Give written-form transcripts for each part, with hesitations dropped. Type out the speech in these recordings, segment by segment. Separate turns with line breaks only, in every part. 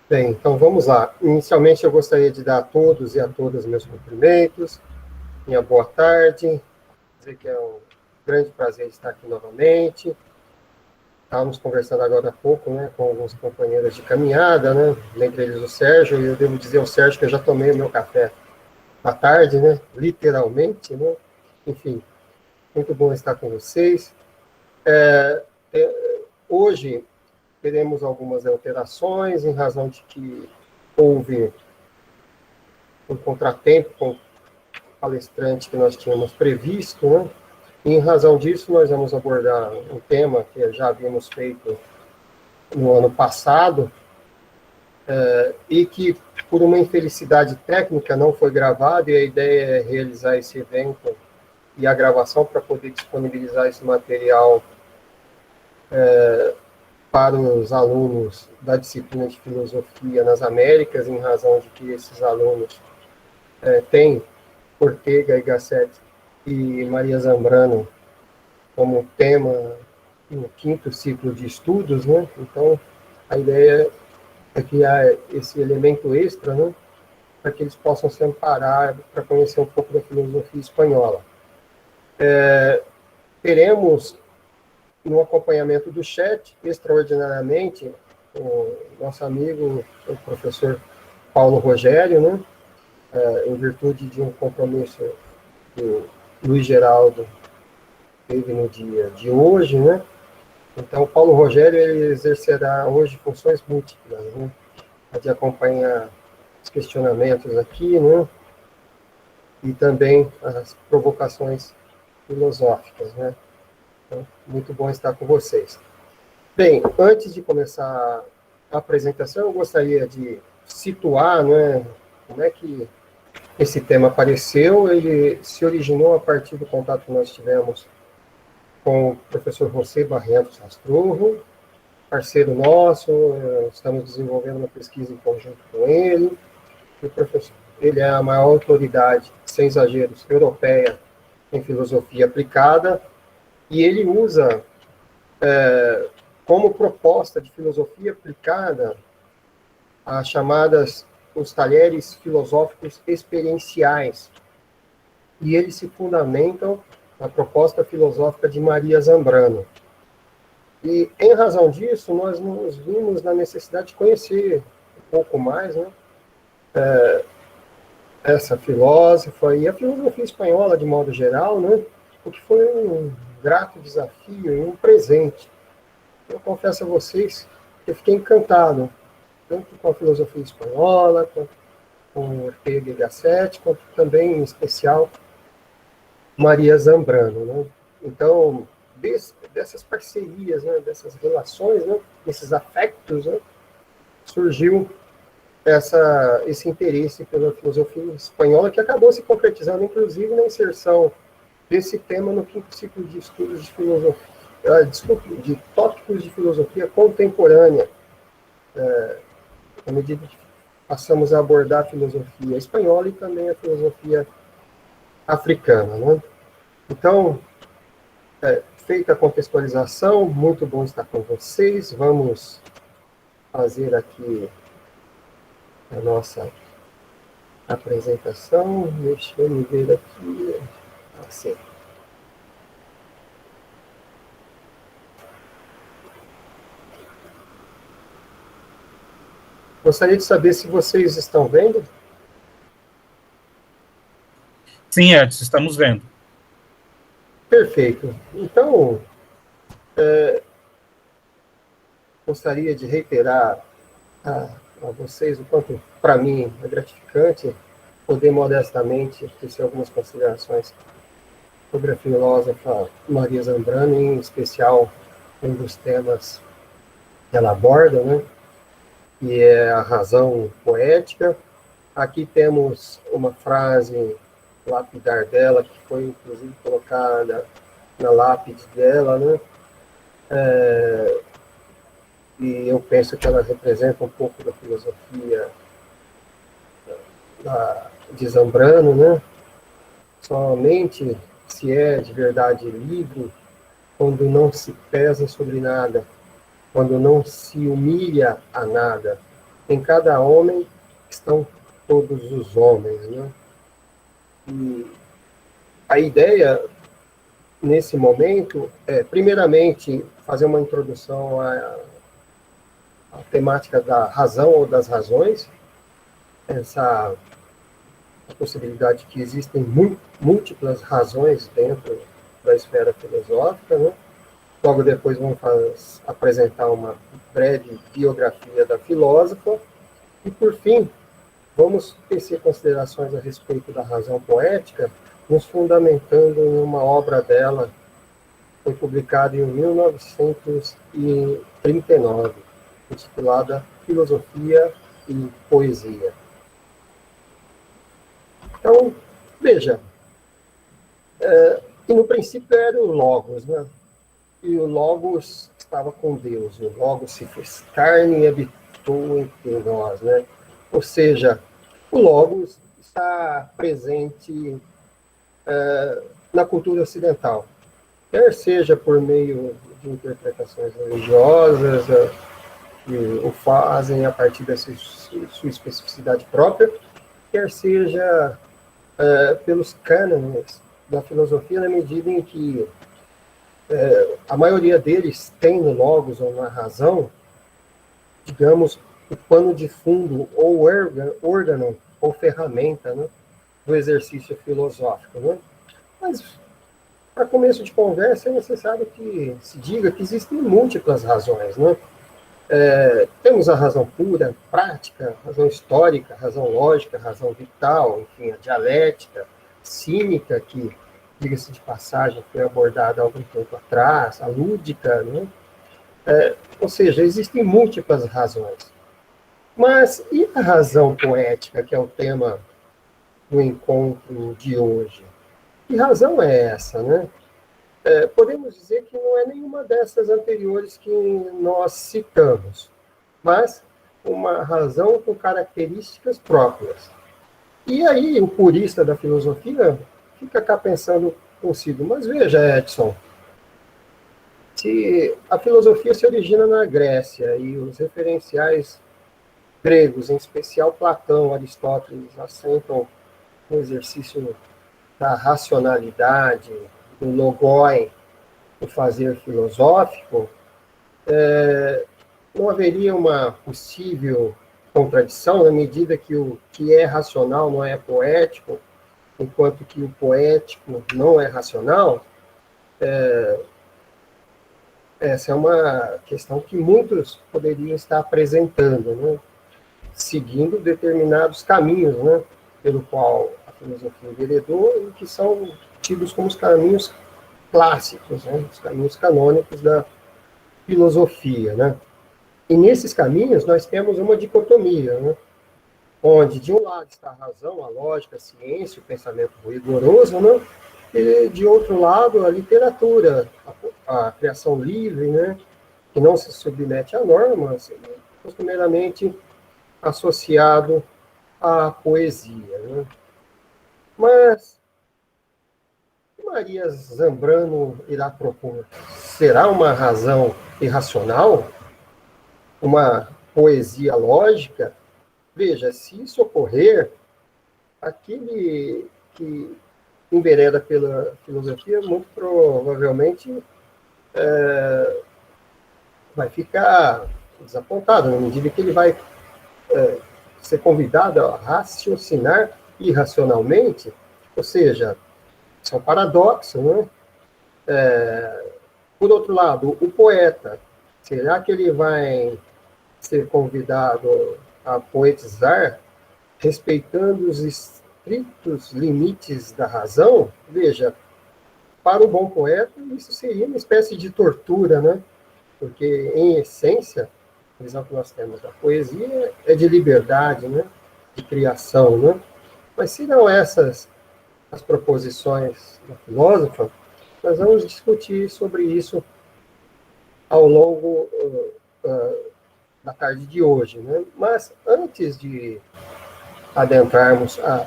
Bem, então vamos lá. Inicialmente eu gostaria de dar a todos e a todas meus cumprimentos, minha boa tarde, dizer que é um grande prazer estar aqui novamente. Estávamos conversando agora há pouco, né, com alguns companheiros de caminhada, né, dentre eles o Sérgio, e eu devo dizer ao Sérgio que eu já tomei o meu café à tarde, né, literalmente, né, enfim, muito bom estar com vocês. Hoje teremos algumas alterações em razão de que houve um contratempo com o palestrante que nós tínhamos previsto, né? E, em razão disso, nós vamos abordar um tema que já havíamos feito no ano passado, e que, por uma infelicidade técnica, não foi gravado, e a ideia é realizar esse evento e a gravação para poder disponibilizar esse material para os alunos da disciplina de Filosofia nas Américas, em razão de que esses alunos têm Ortega y Gasset e Maria Zambrano como tema no quinto ciclo de estudos, né? Então, a ideia é criar esse elemento extra, né? Para que eles possam se amparar para conhecer um pouco da filosofia espanhola. Teremos, no acompanhamento do chat, extraordinariamente, o nosso amigo, o professor Paulo Rogério, né? Em virtude de um compromisso que o Luiz Geraldo teve no dia de hoje, né? Então, o Paulo Rogério ele exercerá hoje funções múltiplas, né? De acompanhar os questionamentos aqui, né? E também as provocações filosóficas, né? Então, muito bom estar com vocês. Bem, antes de começar a apresentação, eu gostaria de situar, né, como é que esse tema apareceu. Ele se originou a partir do contato que nós tivemos com o professor José Barretos Rastrurro, parceiro nosso, estamos desenvolvendo uma pesquisa em conjunto com ele. O professor, ele é a maior autoridade, sem exageros, europeia em filosofia aplicada, e ele usa como proposta de filosofia aplicada as chamadas os talheres filosóficos experienciais, e eles se fundamentam na proposta filosófica de Maria Zambrano. E, em razão disso, nós nos vimos na necessidade de conhecer um pouco mais, né, essa filósofa e a filosofia espanhola, de modo geral, né, o que foi um grato desafio e um presente. Eu confesso a vocês que eu fiquei encantado, tanto com a filosofia espanhola, quanto com Ortega y Gasset, quanto também, em especial, Maria Zambrano, né? Então, dessas parcerias, né, dessas relações, né, desses afetos, né, surgiu esse interesse pela filosofia espanhola, que acabou se concretizando, inclusive, na inserção desse tema no quinto ciclo de estudos de filosofia, de tópicos de filosofia contemporânea, à medida que passamos a abordar a filosofia espanhola e também a filosofia africana, né? Então, feita a contextualização, muito bom estar com vocês. Vamos fazer aqui a nossa apresentação. Deixa eu me ver aqui. Assim. Gostaria de saber se vocês estão vendo.
Sim, Edson, estamos vendo.
Perfeito. Então, gostaria de reiterar a vocês o quanto, para mim, é gratificante poder modestamente tecer algumas considerações sobre a filósofa Maria Zambrano, em especial um dos temas que ela aborda, né, que é a razão poética. Aqui temos uma frase lapidar dela, que foi inclusive colocada na lápide dela, né, e eu penso que ela representa um pouco da filosofia de Zambrano, né? Somente se é de verdade livre quando não se pesa sobre nada, quando não se humilha a nada, em cada homem estão todos os homens, né? E a ideia, nesse momento, é, primeiramente, fazer uma introdução à temática da razão ou das razões, essa a possibilidade de que existem múltiplas razões dentro da esfera filosófica, né? Logo depois vamos apresentar uma breve biografia da filósofa e, por fim, vamos tecer considerações a respeito da razão poética, nos fundamentando em uma obra dela, que foi publicada em 1939, intitulada Filosofia e Poesia. Então, veja, e no princípio era o Logos, né? E o Logos estava com Deus, o Logos se fez carne e habitou entre nós, né? Ou seja, o Logos está presente na cultura ocidental, quer seja por meio de interpretações religiosas, que o fazem a partir dessa sua especificidade própria, quer seja pelos cânones da filosofia, na medida em que a maioria deles tem no Logos ou na razão, digamos, o pano de fundo ou órgão ou ferramenta, né, do exercício filosófico. Né? Mas, para começo de conversa, é necessário que se diga que existem múltiplas razões. Né? Temos a razão pura, prática, razão histórica, razão lógica, razão vital, enfim, a dialética, cínica, que, diga-se de passagem, foi abordada há algum tempo atrás, a lúdica, né? Ou seja, existem múltiplas razões. Mas e a razão poética, que é o tema do encontro de hoje? Que razão é essa, né? Podemos dizer que não é nenhuma dessas anteriores que nós citamos, mas uma razão com características próprias. E aí o purista da filosofia fica cá pensando consigo, mas veja, Edson, se a filosofia se origina na Grécia e os referenciais gregos, em especial Platão, Aristóteles, assentam no exercício da racionalidade, do logoi, o fazer filosófico, não haveria uma possível contradição na medida que o que é racional não é poético, enquanto que o poético não é racional? Essa é uma questão que muitos poderiam estar apresentando, né? Seguindo determinados caminhos, né? Pelo qual a filosofia enveredou e que são tidos como os caminhos clássicos, né? Os caminhos canônicos da filosofia, né? E nesses caminhos nós temos uma dicotomia, né? Onde de um lado está a razão, a lógica, a ciência, o pensamento rigoroso, né? E de outro lado a literatura, a criação livre, né? Que não se submete a normas, costumeiramente associado à poesia, né? Mas Maria Zambrano irá propor? Será uma razão irracional? Uma poesia lógica? Veja, se isso ocorrer, aquele que envereda pela filosofia, muito provavelmente vai ficar desapontado, na medida que ele vai ser convidado a raciocinar irracionalmente, ou seja, isso é um paradoxo, né? Por outro lado, o poeta, será que ele vai ser convidado a poetizar respeitando os estritos limites da razão? Veja, para o bom poeta, isso seria uma espécie de tortura, né? Porque, em essência, a visão que nós temos da poesia é de liberdade, né? De criação, né? Mas se não essas as proposições da filósofa, nós vamos discutir sobre isso ao longo da tarde de hoje, né? Mas antes de adentrarmos a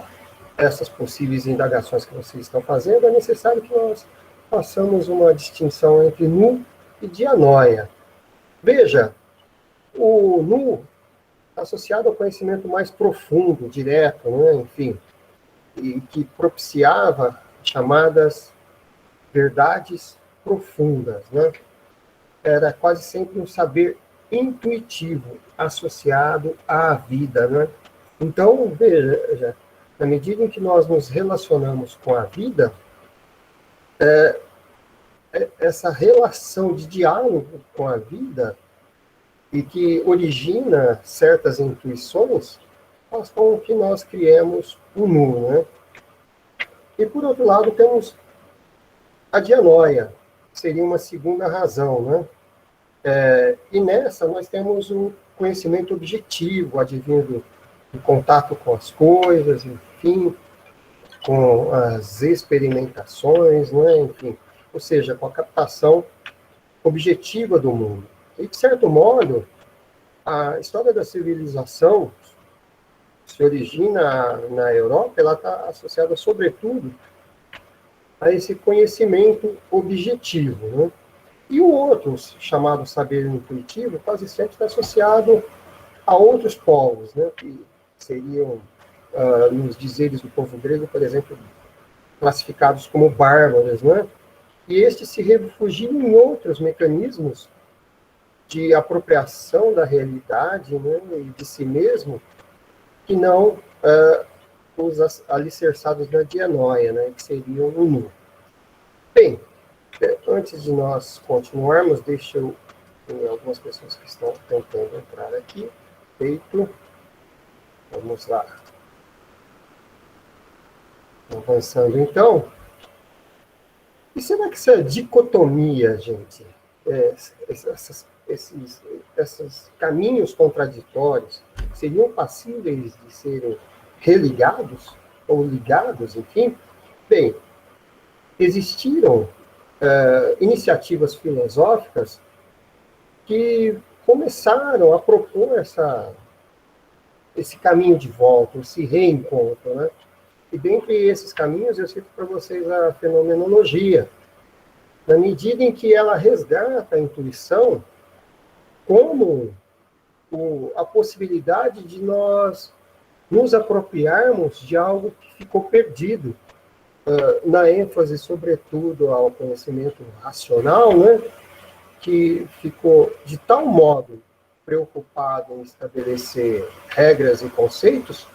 essas possíveis indagações que vocês estão fazendo, é necessário que nós façamos uma distinção entre nu e dianoia. Veja, o nu associado ao conhecimento mais profundo, direto, né? Enfim, e que propiciava chamadas verdades profundas, né? Era quase sempre um saber intuitivo associado à vida, né? Então, veja, na medida em que nós nos relacionamos com a vida, essa relação de diálogo com a vida e que origina certas intuições, faz com que nós criemos o nu, né? E, por outro lado, temos a dianoia, que seria uma segunda razão, né? E nessa nós temos o conhecimento objetivo, advindo do contato com as coisas, enfim, com as experimentações, né? Enfim, ou seja, com a captação objetiva do mundo. E, de certo modo, a história da civilização se origina na Europa, ela está associada, sobretudo, a esse conhecimento objetivo, né? E o outro, chamado saber intuitivo, quase sempre está associado a outros povos, né? Que seriam, nos dizeres do povo grego, por exemplo, classificados como bárbaros, né? E estes se refugiam em outros mecanismos de apropriação da realidade, né, e de si mesmo, que não os alicerçados na dianoia, né, que seriam o nu. Bem, antes de nós continuarmos, deixa eu... Tem algumas pessoas que estão tentando entrar aqui. Feito. Vamos lá. Avançando, então. E será que essa dicotomia, gente, esses caminhos contraditórios seriam passíveis de serem religados ou ligados, enfim? Bem, existiram iniciativas filosóficas que começaram a propor esse caminho de volta, esse reencontro, né? E dentre esses caminhos eu cito para vocês a fenomenologia, na medida em que ela resgata a intuição como a possibilidade de nós nos apropriarmos de algo que ficou perdido, na ênfase, sobretudo, ao conhecimento racional, né, que ficou de tal modo preocupado em estabelecer regras e conceitos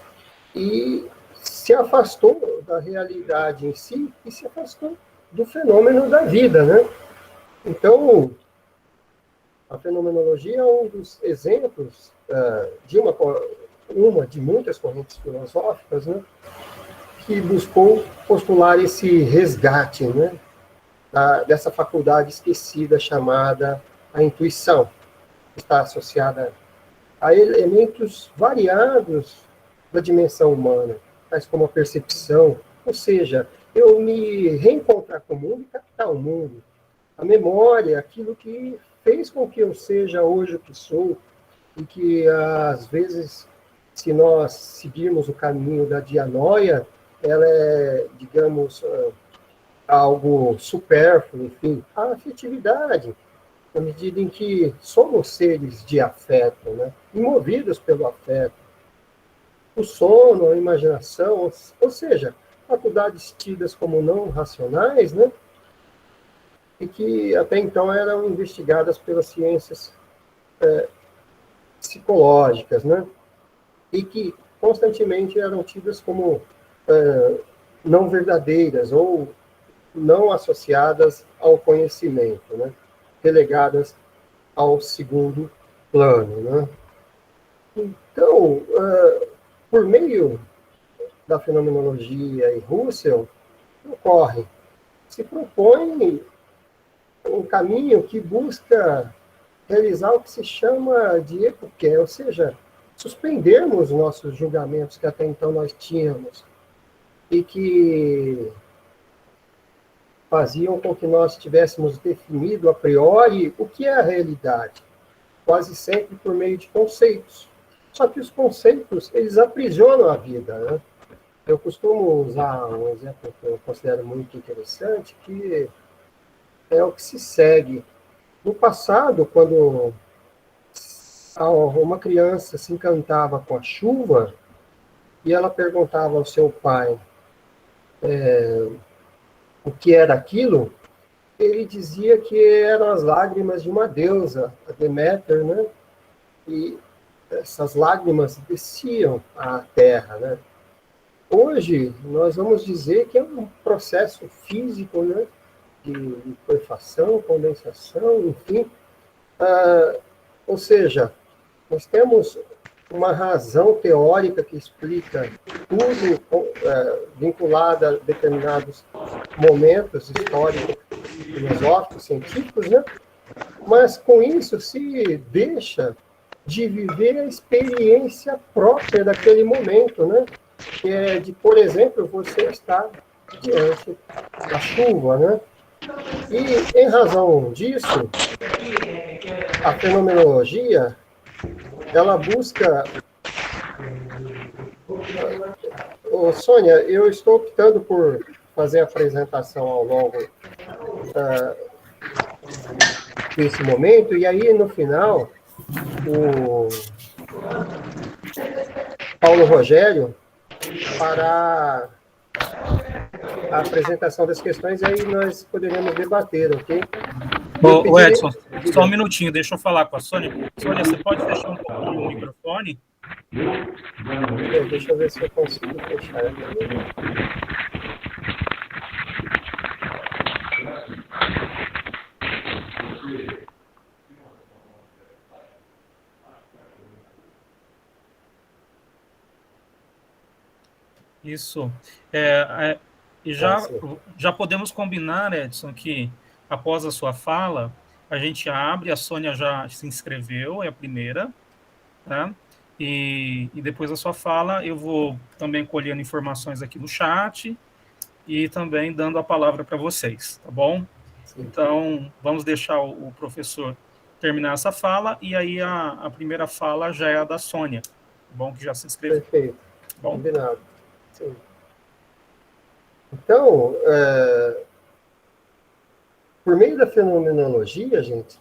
e se afastou da realidade em si e se afastou do fenômeno da vida, né? Então, a fenomenologia é um dos exemplos de uma de muitas correntes filosóficas, né, que buscou postular esse resgate, né, dessa faculdade esquecida chamada a intuição, que está associada a elementos variados da dimensão humana, tais como a percepção, ou seja, eu me reencontrar com o mundo e captar o mundo. A memória, aquilo que fez com que eu seja hoje o que sou, e que, às vezes, se nós seguirmos o caminho da dianoia, ela é, digamos, algo supérfluo, enfim, a afetividade, na medida em que somos seres de afeto, né? Movidos pelo afeto. O sono, a imaginação, ou seja, faculdades tidas como não racionais, né? E que até então eram investigadas pelas ciências psicológicas, né? E que constantemente eram tidas como não verdadeiras ou não associadas ao conhecimento, né? Relegadas ao segundo plano, né? Então, por meio da fenomenologia e Russell, ocorre, se propõe um caminho que busca realizar o que se chama de epoqué, ou seja, suspendermos nossos julgamentos que até então nós tínhamos e que faziam com que nós tivéssemos definido a priori o que é a realidade, quase sempre por meio de conceitos. Só que os conceitos, eles aprisionam a vida, né? Eu costumo usar um exemplo que eu considero muito interessante, que é o que se segue. No passado, quando uma criança se encantava com a chuva e ela perguntava ao seu pai o que era aquilo, ele dizia que eram as lágrimas de uma deusa, a Deméter, né? E essas lágrimas desciam à terra, né? Hoje, nós vamos dizer que é um processo físico, né? De liquefação, condensação, enfim. Ou seja, nós temos uma razão teórica que explica tudo vinculado a determinados momentos históricos, filosóficos, científicos, né? Mas com isso se deixa de viver a experiência própria daquele momento, né? Que é de, por exemplo, você estar diante da chuva, né? E em razão disso, a fenomenologia ela busca. Sônia, eu estou optando por fazer a apresentação ao longo desse momento, e aí no final, o Paulo Rogério fará a apresentação das questões, e aí nós poderemos debater, ok?
Ô Edson, só um minutinho, deixa eu falar com a Sônia. Sônia, você pode fechar um pouquinho o microfone?
Deixa eu ver se eu consigo fechar aqui.
Isso. E já podemos combinar, Edson, que após a sua fala, a gente abre, a Sônia já se inscreveu, é a primeira, tá? E depois da sua fala, eu vou também colhendo informações aqui no chat e também dando a palavra para vocês, tá bom? Sim. Então, vamos deixar o professor terminar essa fala, e aí a primeira fala já é a da Sônia, tá bom? Que já se inscreveu.
Perfeito.
Bom?
Combinado. Sim. Então, por meio da fenomenologia, gente,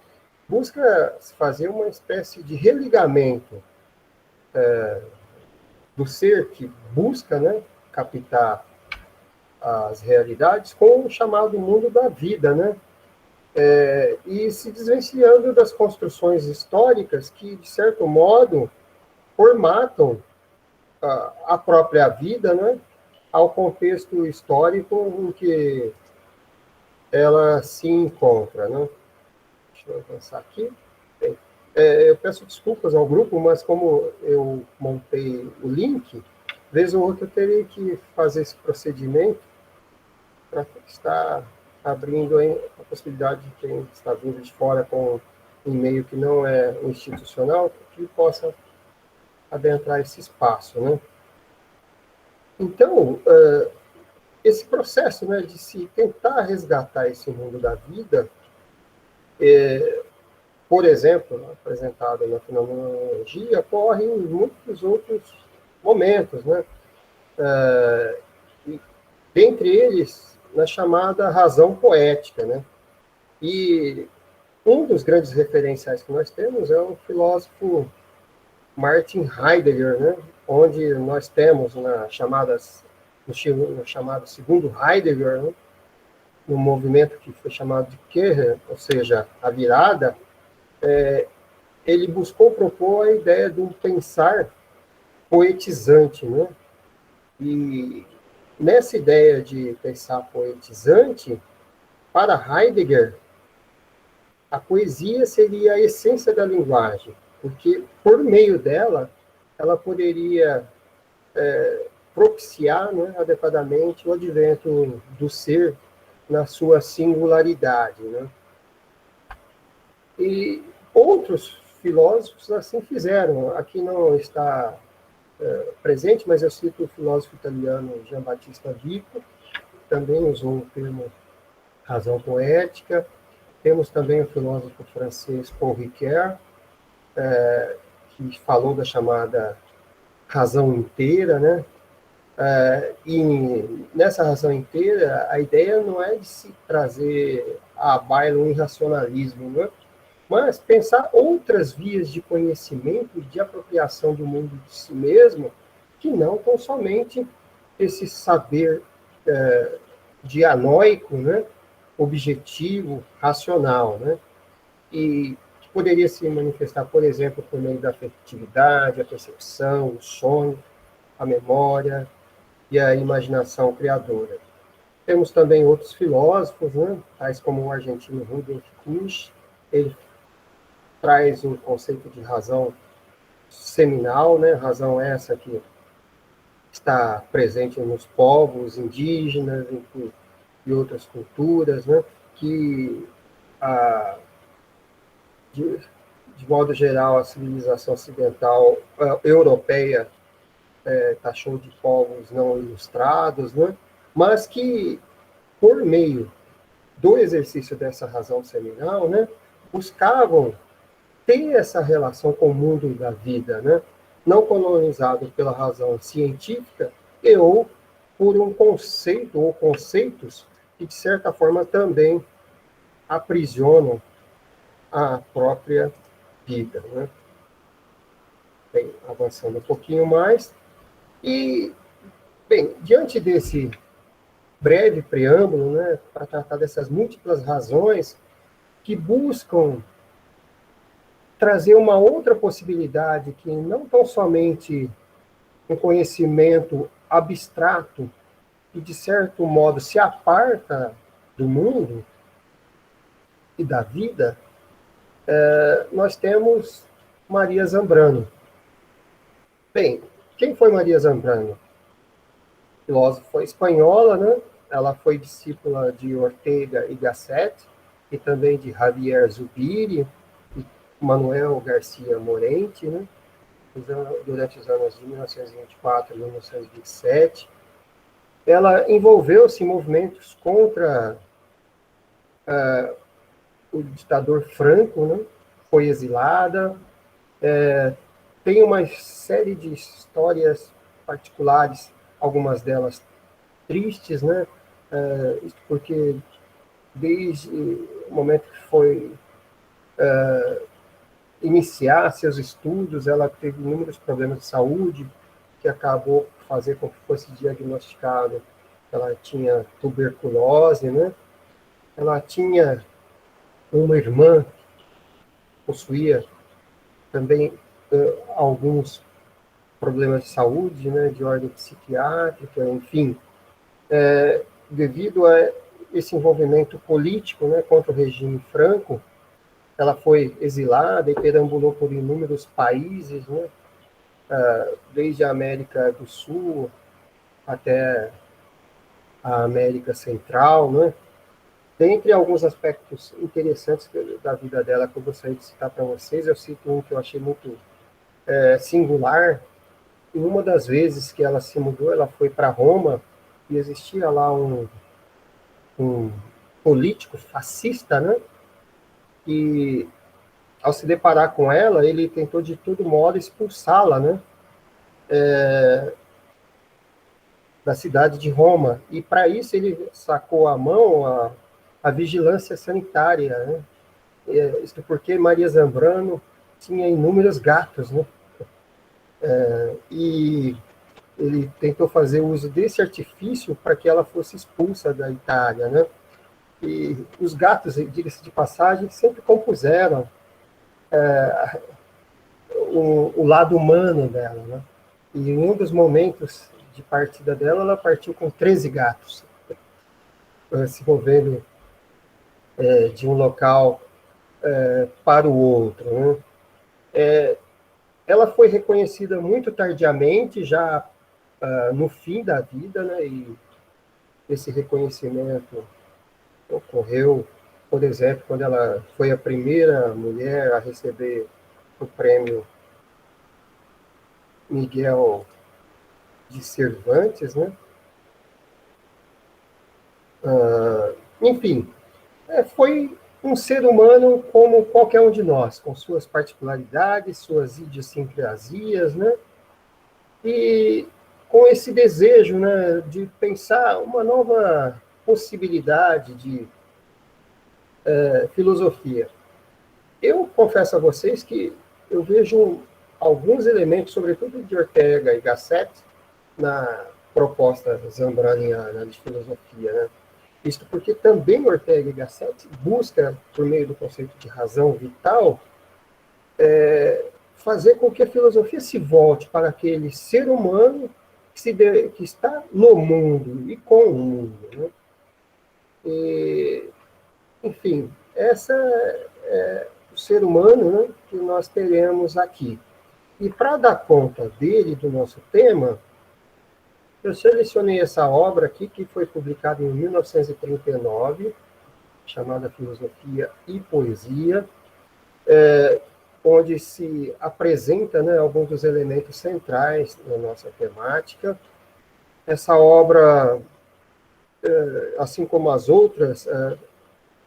busca fazer uma espécie de religamento do ser que busca, né, captar as realidades com o chamado mundo da vida, né? E se desvencilhando das construções históricas que, de certo modo, formatam a própria vida, né, ao contexto histórico em que ela se encontra, né? Deixa eu avançar aqui. Eu peço desculpas ao grupo, mas como eu montei o link, vez ou outra eu terei que fazer esse procedimento para estar abrindo a possibilidade de quem está vindo de fora com um e-mail que não é institucional, que possa adentrar esse espaço, né? Então, esse processo, né, de se tentar resgatar esse mundo da vida, por exemplo, apresentado na fenomenologia, ocorre em muitos outros momentos, né? E, dentre eles, na chamada razão poética, né? E um dos grandes referenciais que nós temos é o filósofo Martin Heidegger, né? Onde nós temos no chamado segundo Heidegger, né? No movimento que foi chamado de Querre, ou seja, a virada, ele buscou propor a ideia de um pensar poetizante, né? E nessa ideia de pensar poetizante, para Heidegger, a poesia seria a essência da linguagem, porque por meio dela, ela poderia propiciar, né, adequadamente o advento do ser na sua singularidade, né? E outros filósofos assim fizeram. Aqui não está presente, mas eu cito o filósofo italiano Giambattista Vico, que também usou o termo razão poética. Temos também o filósofo francês Paul Ricoeur, que falou da chamada razão inteira, né? E nessa razão inteira, a ideia não é de se trazer à baila um irracionalismo, né? mas pensar outras vias de conhecimento e de apropriação do mundo de si mesmo, que não tão somente esse saber dianóico, né, objetivo, racional, né, e que poderia se manifestar, por exemplo, por meio da afetividade, a percepção, o sonho, a memória e a imaginação criadora. Temos também outros filósofos, né, tais como o argentino Rudolf Kusch. Ele traz o conceito de razão seminal, né, razão essa que está presente nos povos indígenas e outras culturas, né, que, de modo geral, a civilização ocidental europeia taxou de povos não ilustrados, né, mas que, por meio do exercício dessa razão seminal, né, buscavam ter essa relação com o mundo da vida, né, não colonizado pela razão científica ou por um conceito ou conceitos que, de certa forma, também aprisionam a própria vida, né? Bem, avançando um pouquinho mais. E, bem, diante desse breve preâmbulo, né, para tratar dessas múltiplas razões que buscam trazer uma outra possibilidade que não tão somente um conhecimento abstrato e, de certo modo, se aparta do mundo e da vida, nós temos Maria Zambrano. Bem, quem foi Maria Zambrano? Filósofa espanhola, né? Ela foi discípula de Ortega y Gasset e também de Javier Zubiri e Manuel Garcia Morente, né? Durante os anos de 1924 e 1927. Ela envolveu-se em movimentos contra o ditador Franco, né? Foi exilada, tem uma série de histórias particulares, algumas delas tristes, né? Isso porque desde o momento que foi iniciar seus estudos, ela teve inúmeros problemas de saúde, que acabou por fazer com que fosse diagnosticado que ela tinha tuberculose, né? Ela tinha uma irmã que possuía também alguns problemas de saúde, né, de ordem psiquiátrica, enfim, devido a esse envolvimento político, né, contra o regime Franco, ela foi exilada e perambulou por inúmeros países, né, desde a América do Sul até a América Central, né. Dentre alguns aspectos interessantes da vida dela que eu gostaria de citar para vocês, eu cito um que eu achei muito singular. E uma das vezes que ela se mudou, ela foi para Roma e existia lá um político fascista, né? E ao se deparar com ela, ele tentou de todo modo expulsá-la, né? Da cidade de Roma. E para isso ele sacou à mão a vigilância sanitária, né? Isso porque Maria Zambrano tinha inúmeros gatos, né? E ele tentou fazer uso desse artifício para que ela fosse expulsa da Itália, né? E os gatos, diga-se de passagem, sempre compuseram o lado humano dela, né? E em um dos momentos de partida dela, ela partiu com 13 gatos, se movendo de um local para o outro, né? Ela foi reconhecida muito tardiamente, já no fim da vida, né? E esse reconhecimento ocorreu, por exemplo, quando ela foi a primeira mulher a receber o prêmio Miguel de Cervantes, né? Enfim, foi um ser humano como qualquer um de nós, com suas particularidades, suas idiosincrasias, né? E com esse desejo, né, de pensar uma nova possibilidade de filosofia. Eu confesso a vocês que eu vejo alguns elementos, sobretudo de Ortega e Gasset, na proposta zambraniana de filosofia, né? Isto porque também Ortega e Gasset busca, por meio do conceito de razão vital, fazer com que a filosofia se volte para aquele ser humano que está no mundo e com o mundo, né? E, enfim, essa é o ser humano, né, que nós teremos aqui. E para dar conta dele, do nosso tema, eu selecionei essa obra aqui, que foi publicada em 1939, chamada Filosofia e Poesia, onde se apresenta, né, alguns dos elementos centrais da nossa temática. Essa obra, assim como as outras,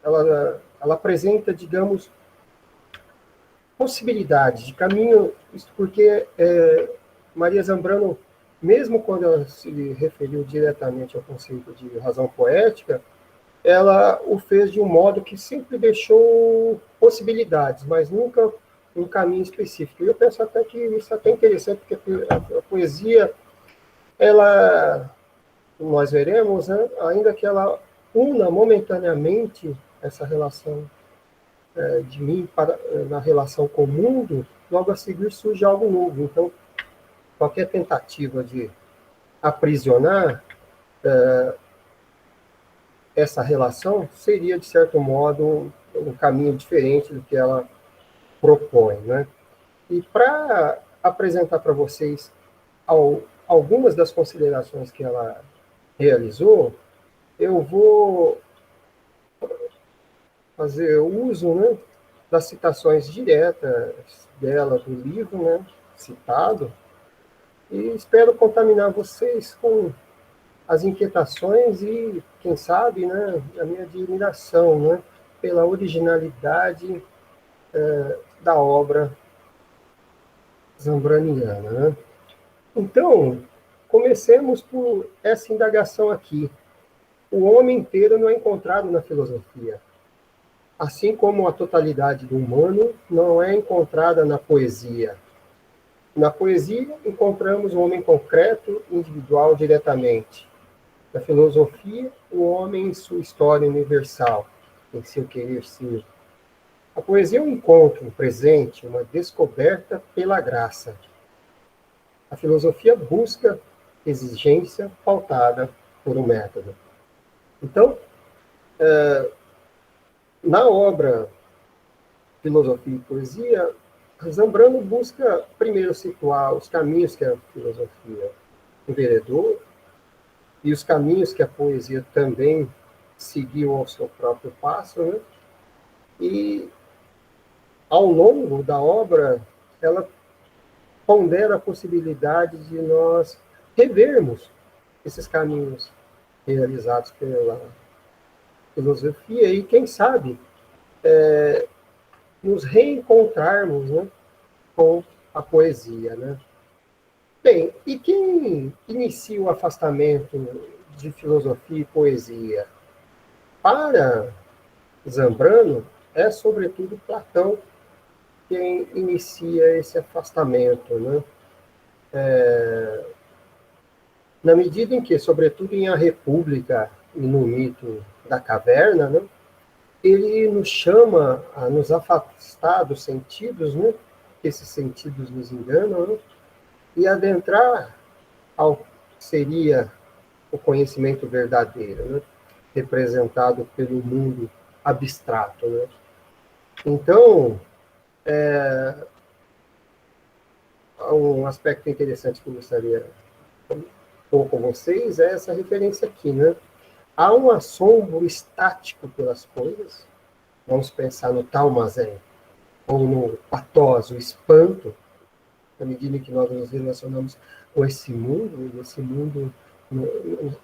ela apresenta, digamos, possibilidades de caminho, porque Maria Zambrano, mesmo quando ela se referiu diretamente ao conceito de razão poética, ela o fez de um modo que sempre deixou possibilidades, mas nunca um caminho específico. E eu penso até que isso é até interessante, porque a poesia, ela, nós veremos, né, ainda que ela una momentaneamente essa relação de mim na relação com o mundo, logo a seguir surge algo novo. Então, qualquer tentativa de aprisionar essa relação seria, de certo modo, um caminho diferente do que ela propõe, né? E para apresentar para vocês algumas das considerações que ela realizou, eu vou fazer uso, né, das citações diretas dela do livro, né, citado, e espero contaminar vocês com as inquietações e, quem sabe, né, a minha admiração, né, pela originalidade da obra zambraniana, né? Então, comecemos por essa indagação aqui. O homem inteiro não é encontrado na filosofia, assim como a totalidade do humano não é encontrada na poesia. Na poesia, encontramos o homem concreto, individual, diretamente. Na filosofia, o homem em sua história universal, em seu querer ser. A poesia é um encontro, um presente, uma descoberta pela graça. A filosofia busca exigência pautada por um método. Então, na obra Filosofia e Poesia, Zambrano busca primeiro situar os caminhos que a filosofia enveredou e os caminhos que a poesia também seguiu ao seu próprio passo, né? E, ao longo da obra, ela pondera a possibilidade de nós revermos esses caminhos realizados pela filosofia e, quem sabe, nos reencontrarmos, né, com a poesia, né? Bem, e quem inicia o afastamento de filosofia e poesia? Para Zambrano, é sobretudo Platão quem inicia esse afastamento, né? Na medida em que, sobretudo em A República e no mito da caverna, né, ele nos chama a nos afastar dos sentidos, né, que esses sentidos nos enganam, né, e adentrar ao que seria o conhecimento verdadeiro, né, representado pelo mundo abstrato, né. Então, um aspecto interessante que eu gostaria de pôr com vocês é essa referência aqui, né? Há um assombro estático pelas coisas, vamos pensar no Talmazen, ou no pathos, o espanto, na medida em que nós nos relacionamos com esse mundo, e esse mundo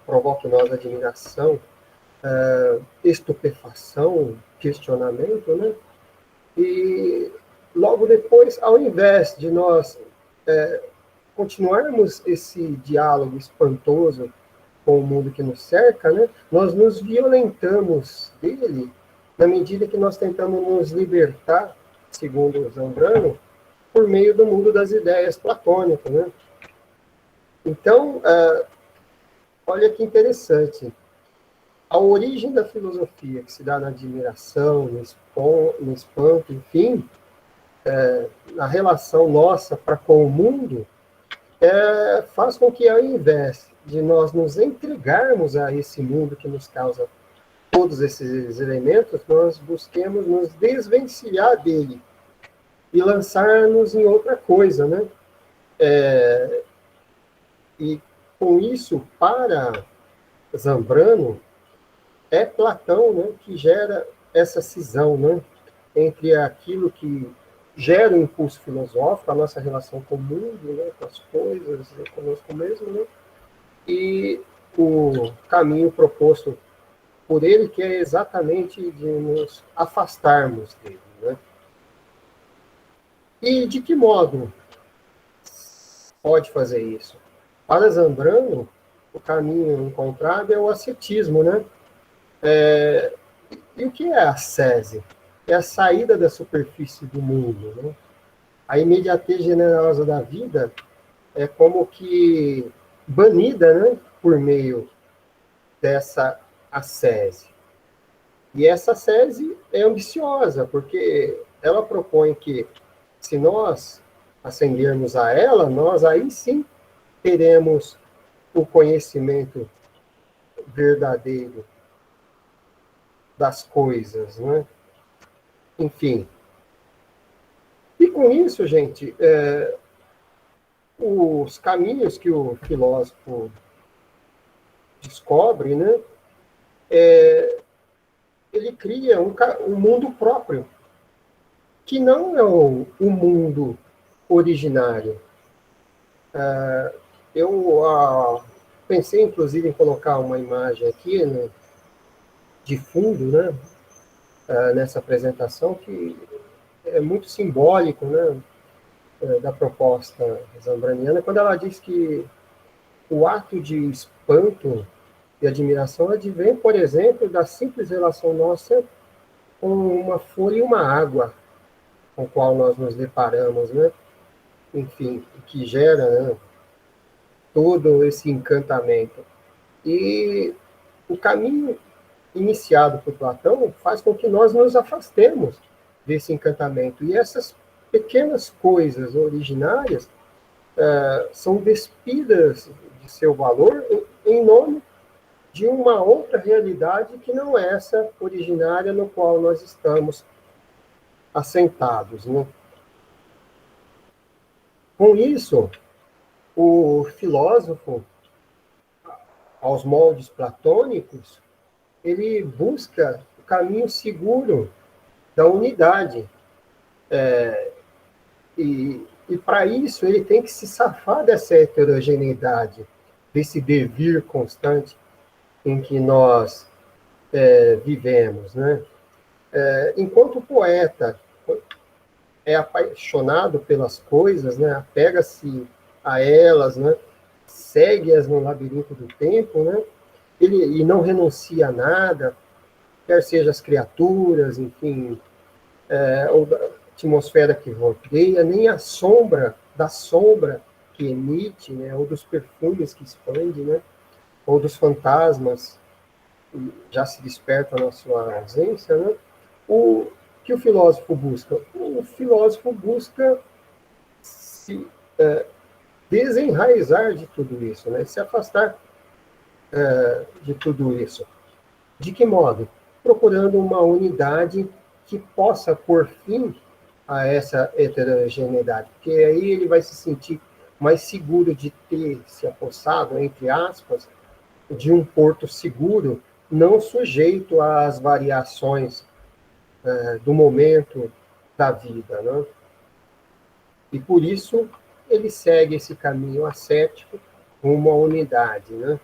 provoca em nós admiração, estupefação, questionamento, né? E logo depois, ao invés de nós continuarmos esse diálogo espantoso com o mundo que nos cerca, né, nós nos violentamos dele na medida que nós tentamos nos libertar segundo Zambrano, por meio do mundo das ideias platônicas, né? Então, olha que interessante. A origem da filosofia, que se dá na admiração, no espanto, enfim, na relação nossa para com o mundo, faz com que, ao invés de nós nos entregarmos a esse mundo que nos causa todos esses elementos, nós busquemos nos desvencilhar dele e lançar-nos em outra coisa, né? E com isso, para Zambrano, é Platão, né, que gera essa cisão, né, entre aquilo que gera o impulso filosófico, a nossa relação com o mundo, né, com as coisas, conosco mesmo, né, e o caminho proposto por ele, que é exatamente de nos afastarmos dele, né. E de que modo pode fazer isso? Para Zambrano, o caminho encontrado é o ascetismo, né? E o que é a ascese? É a saída da superfície do mundo, né? A imediatez generosa da vida é como que banida, né, por meio dessa ascese. E essa ascese é ambiciosa, porque ela propõe que, se nós ascendermos a ela, nós aí sim teremos o conhecimento verdadeiro das coisas, né? Enfim. E com isso, gente, os caminhos que o filósofo descobre, né? Ele cria um mundo próprio, que não é o mundo originário. Eu pensei, inclusive, em colocar uma imagem aqui, né, de fundo, né, nessa apresentação, que é muito simbólico, né, da proposta zambraniana, quando ela diz que o ato de espanto e admiração advém, por exemplo, da simples relação nossa com uma folha e uma água com a qual nós nos deparamos, né? Enfim, que gera, né, todo esse encantamento. E o caminho iniciado por Platão faz com que nós nos afastemos desse encantamento. E essas pequenas coisas originárias são despidas de seu valor em nome de uma outra realidade que não é essa originária no qual nós estamos assentados, né? Com isso, o filósofo, aos moldes platônicos, ele busca o caminho seguro da unidade. E para isso, ele tem que se safar dessa heterogeneidade, desse devir constante em que nós vivemos, né? Enquanto o poeta é apaixonado pelas coisas, né? Apega-se a elas, né? Segue-as no labirinto do tempo, né? E não renuncia a nada, quer seja as criaturas, enfim, ou da atmosfera que rodeia, nem a sombra da sombra que emite, né? Ou dos perfumes que expande, né? Ou dos fantasmas que já se despertam na sua ausência, né? O que o filósofo busca? O filósofo busca se desenraizar de tudo isso, né? Se afastar de tudo isso. De que modo? Procurando uma unidade que possa pôr fim a essa heterogeneidade, porque aí ele vai se sentir mais seguro de ter se apossado, entre aspas, de um porto seguro, não sujeito às variações do momento da vida, né? E por isso ele segue esse caminho ascético rumo à unidade, né?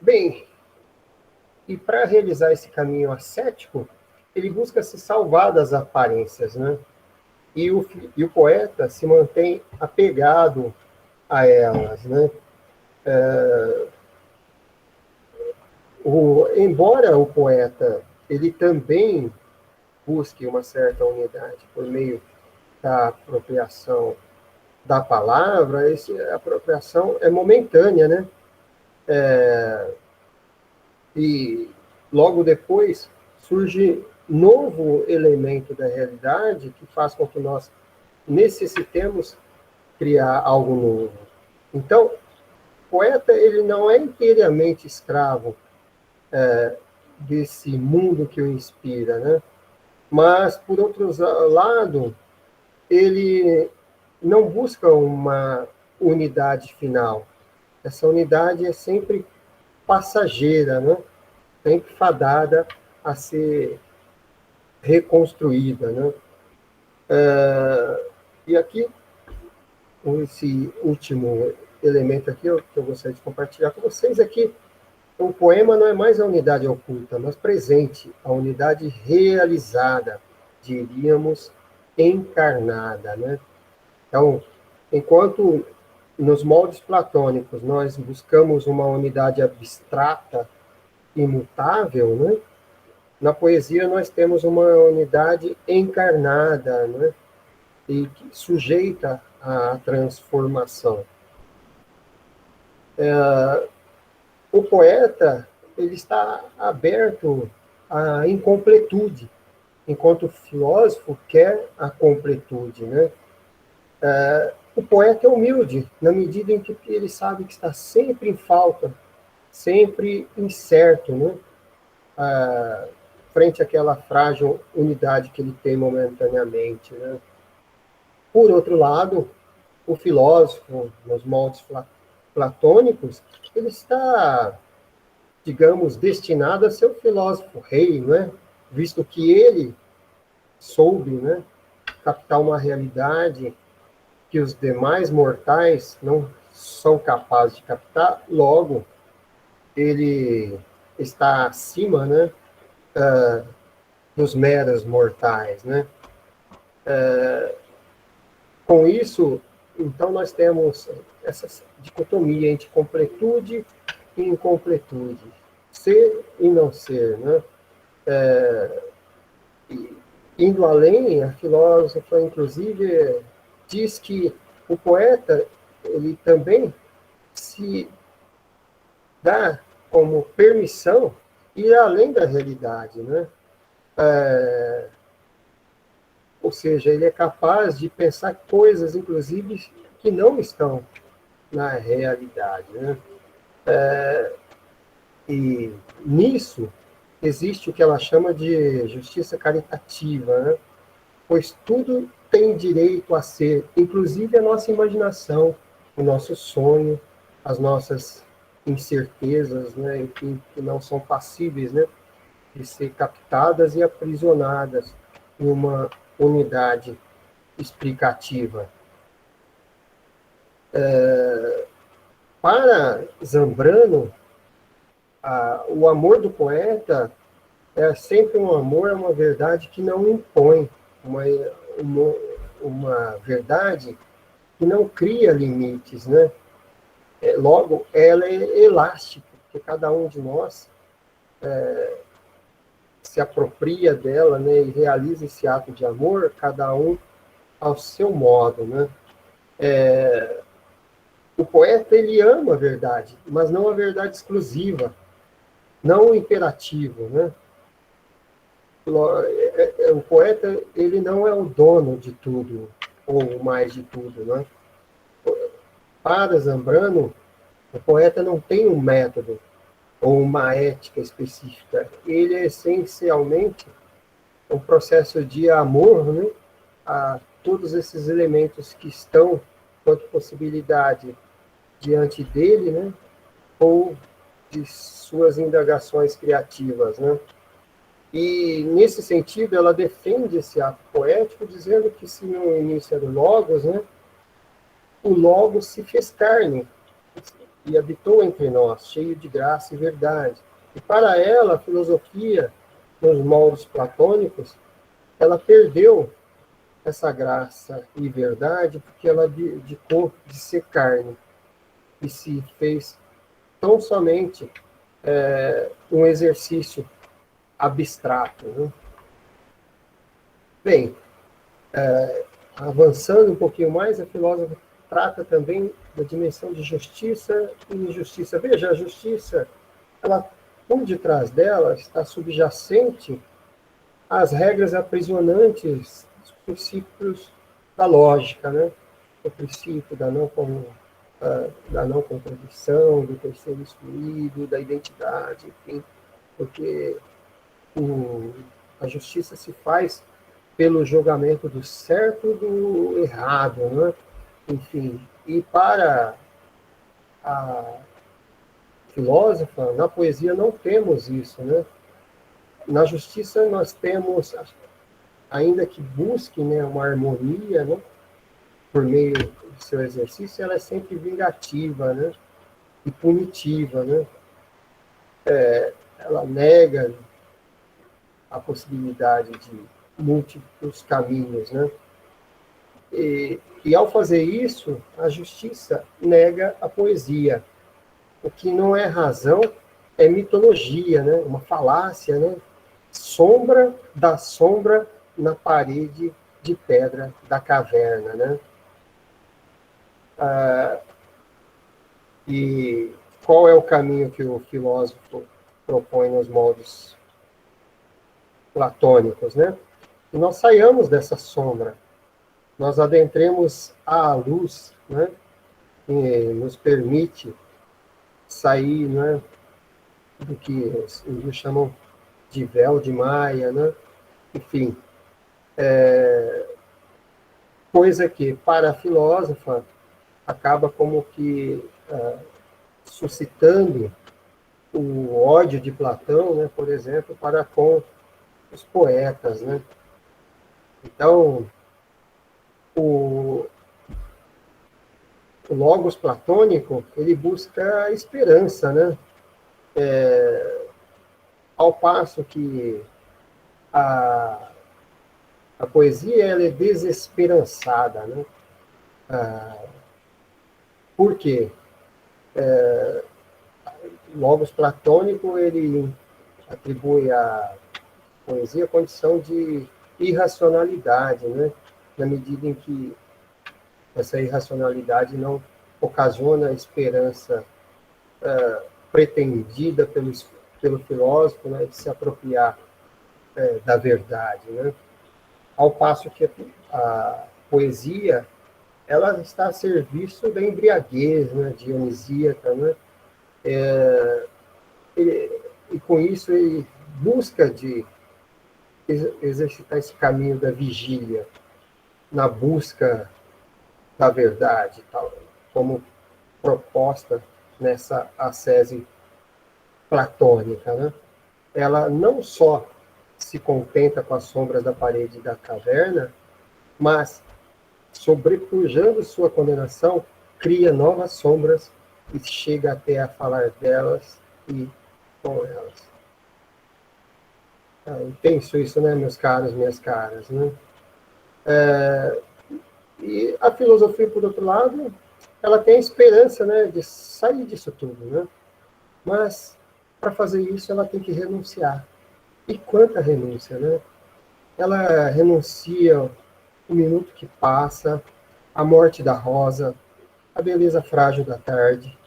Bem, e para realizar esse caminho ascético, ele busca se salvar das aparências, né? E o poeta se mantém apegado a elas, né? Embora o poeta ele também busque uma certa unidade por meio da apropriação da palavra, a apropriação é momentânea, né? E logo depois surge novo elemento da realidade que faz com que nós necessitemos criar algo novo. Então, o poeta ele não é inteiramente escravo desse mundo que o inspira, né? Mas, por outro lado, ele não busca uma unidade final. Essa unidade é sempre passageira, né? Sempre fadada a ser reconstruída, né? E aqui, esse último elemento aqui, que eu gostaria de compartilhar com vocês, é que o poema não é mais a unidade oculta, mas presente, a unidade realizada, diríamos, encarnada, né? Então, enquanto nos moldes platônicos nós buscamos uma unidade abstrata, imutável, né? Na poesia nós temos uma unidade encarnada, né? E sujeita à transformação. O poeta ele está aberto à incompletude, enquanto o filósofo quer a completude, né? O poeta é humilde, na medida em que ele sabe que está sempre em falta, sempre incerto, né? Frente àquela frágil unidade que ele tem momentaneamente, né? Por outro lado, o filósofo, nos moldes platônicos, ele está, digamos, destinado a ser o filósofo rei, né? Visto que ele soube, né, captar uma realidade que os demais mortais não são capazes de captar, logo, ele está acima, né, dos meros mortais, né? Com isso, então, nós temos essa dicotomia entre completude e incompletude, ser e não ser, né? Indo além, a filósofa, inclusive, diz que o poeta, ele também se dá como permissão ir além da realidade, né? Ou seja, ele é capaz de pensar coisas, inclusive, que não estão na realidade, né? E nisso existe o que ela chama de justiça caritativa, né? Pois tudo tem direito a ser, inclusive a nossa imaginação, o nosso sonho, as nossas incertezas, né? Enfim, que não são passíveis, né, de ser captadas e aprisionadas em uma unidade explicativa. Para Zambrano, o amor do poeta é sempre um amor, é uma verdade que não impõe, uma, uma verdade que não cria limites, né? Logo, ela é elástica, porque cada um de nós se apropria dela, né, e realiza esse ato de amor, cada um ao seu modo, né? O poeta, ele ama a verdade, mas não a verdade exclusiva, não o imperativo, né? O poeta, ele não é o dono de tudo, ou mais de tudo, né? Para Zambrano, o poeta não tem um método ou uma ética específica. Ele é essencialmente um processo de amor, né, a todos esses elementos que estão, quanto possibilidade, diante dele, né, ou de suas indagações criativas, né? E, nesse sentido, ela defende esse ato poético, dizendo que, se no início era o Logos, né, o Logos se fez carne e habitou entre nós, cheio de graça e verdade. E, para ela, a filosofia, nos moldes platônicos, ela perdeu essa graça e verdade porque ela abdicou de ser carne e se fez tão somente um exercício abstrato, né? Bem, avançando um pouquinho mais, a filósofa trata também da dimensão de justiça e injustiça. Veja, a justiça, ela, por detrás dela, está subjacente às regras aprisionantes dos princípios da lógica, né? O princípio da não contradição, do terceiro excluído, da identidade, enfim, porque a justiça se faz pelo julgamento do certo e do errado, né? Enfim, e para a filósofa, na poesia não temos isso, né? Na justiça nós temos, ainda que busque, né, uma harmonia, né, por meio do seu exercício, ela é sempre vingativa, né, e punitiva, né? Ela nega a possibilidade de múltiplos caminhos, né? E ao fazer isso, a justiça nega a poesia. O que não é razão é mitologia, né? Uma falácia, né? Sombra da sombra na parede de pedra da caverna, né? E qual é o caminho que o filósofo propõe nos moldes platônicos, né? Que nós saiamos dessa sombra, nós adentremos a luz, né? Que nos permite sair, né, do que os índios chamam de véu de Maia, né? Enfim, coisa que para a filósofa acaba como que suscitando o ódio de Platão, né, por exemplo, para com os poetas, né? Então, o logos platônico, ele busca a esperança, né? Ao passo que a poesia ela é desesperançada, né? Por quê? O logos platônico, ele atribui à poesia a condição de irracionalidade, né? Na medida em que essa irracionalidade não ocasiona a esperança pretendida pelo filósofo, né, de se apropriar da verdade, né? Ao passo que a poesia ela está a serviço da embriaguez, né, dionisíaca, né? E com isso ele busca de exercitar esse caminho da vigília na busca da verdade, tal, como proposta nessa ascese platônica, né? Ela não só se contenta com as sombras da parede da caverna, mas, sobrepujando sua condenação, cria novas sombras e chega até a falar delas e com elas. Penso isso, né, meus caros, minhas caras, né? E a filosofia, por outro lado, ela tem a esperança, né, de sair disso tudo, né? Mas, para fazer isso, ela tem que renunciar. E quanta renúncia, né? Ela renuncia o minuto que passa, a morte da rosa, a beleza frágil da tarde,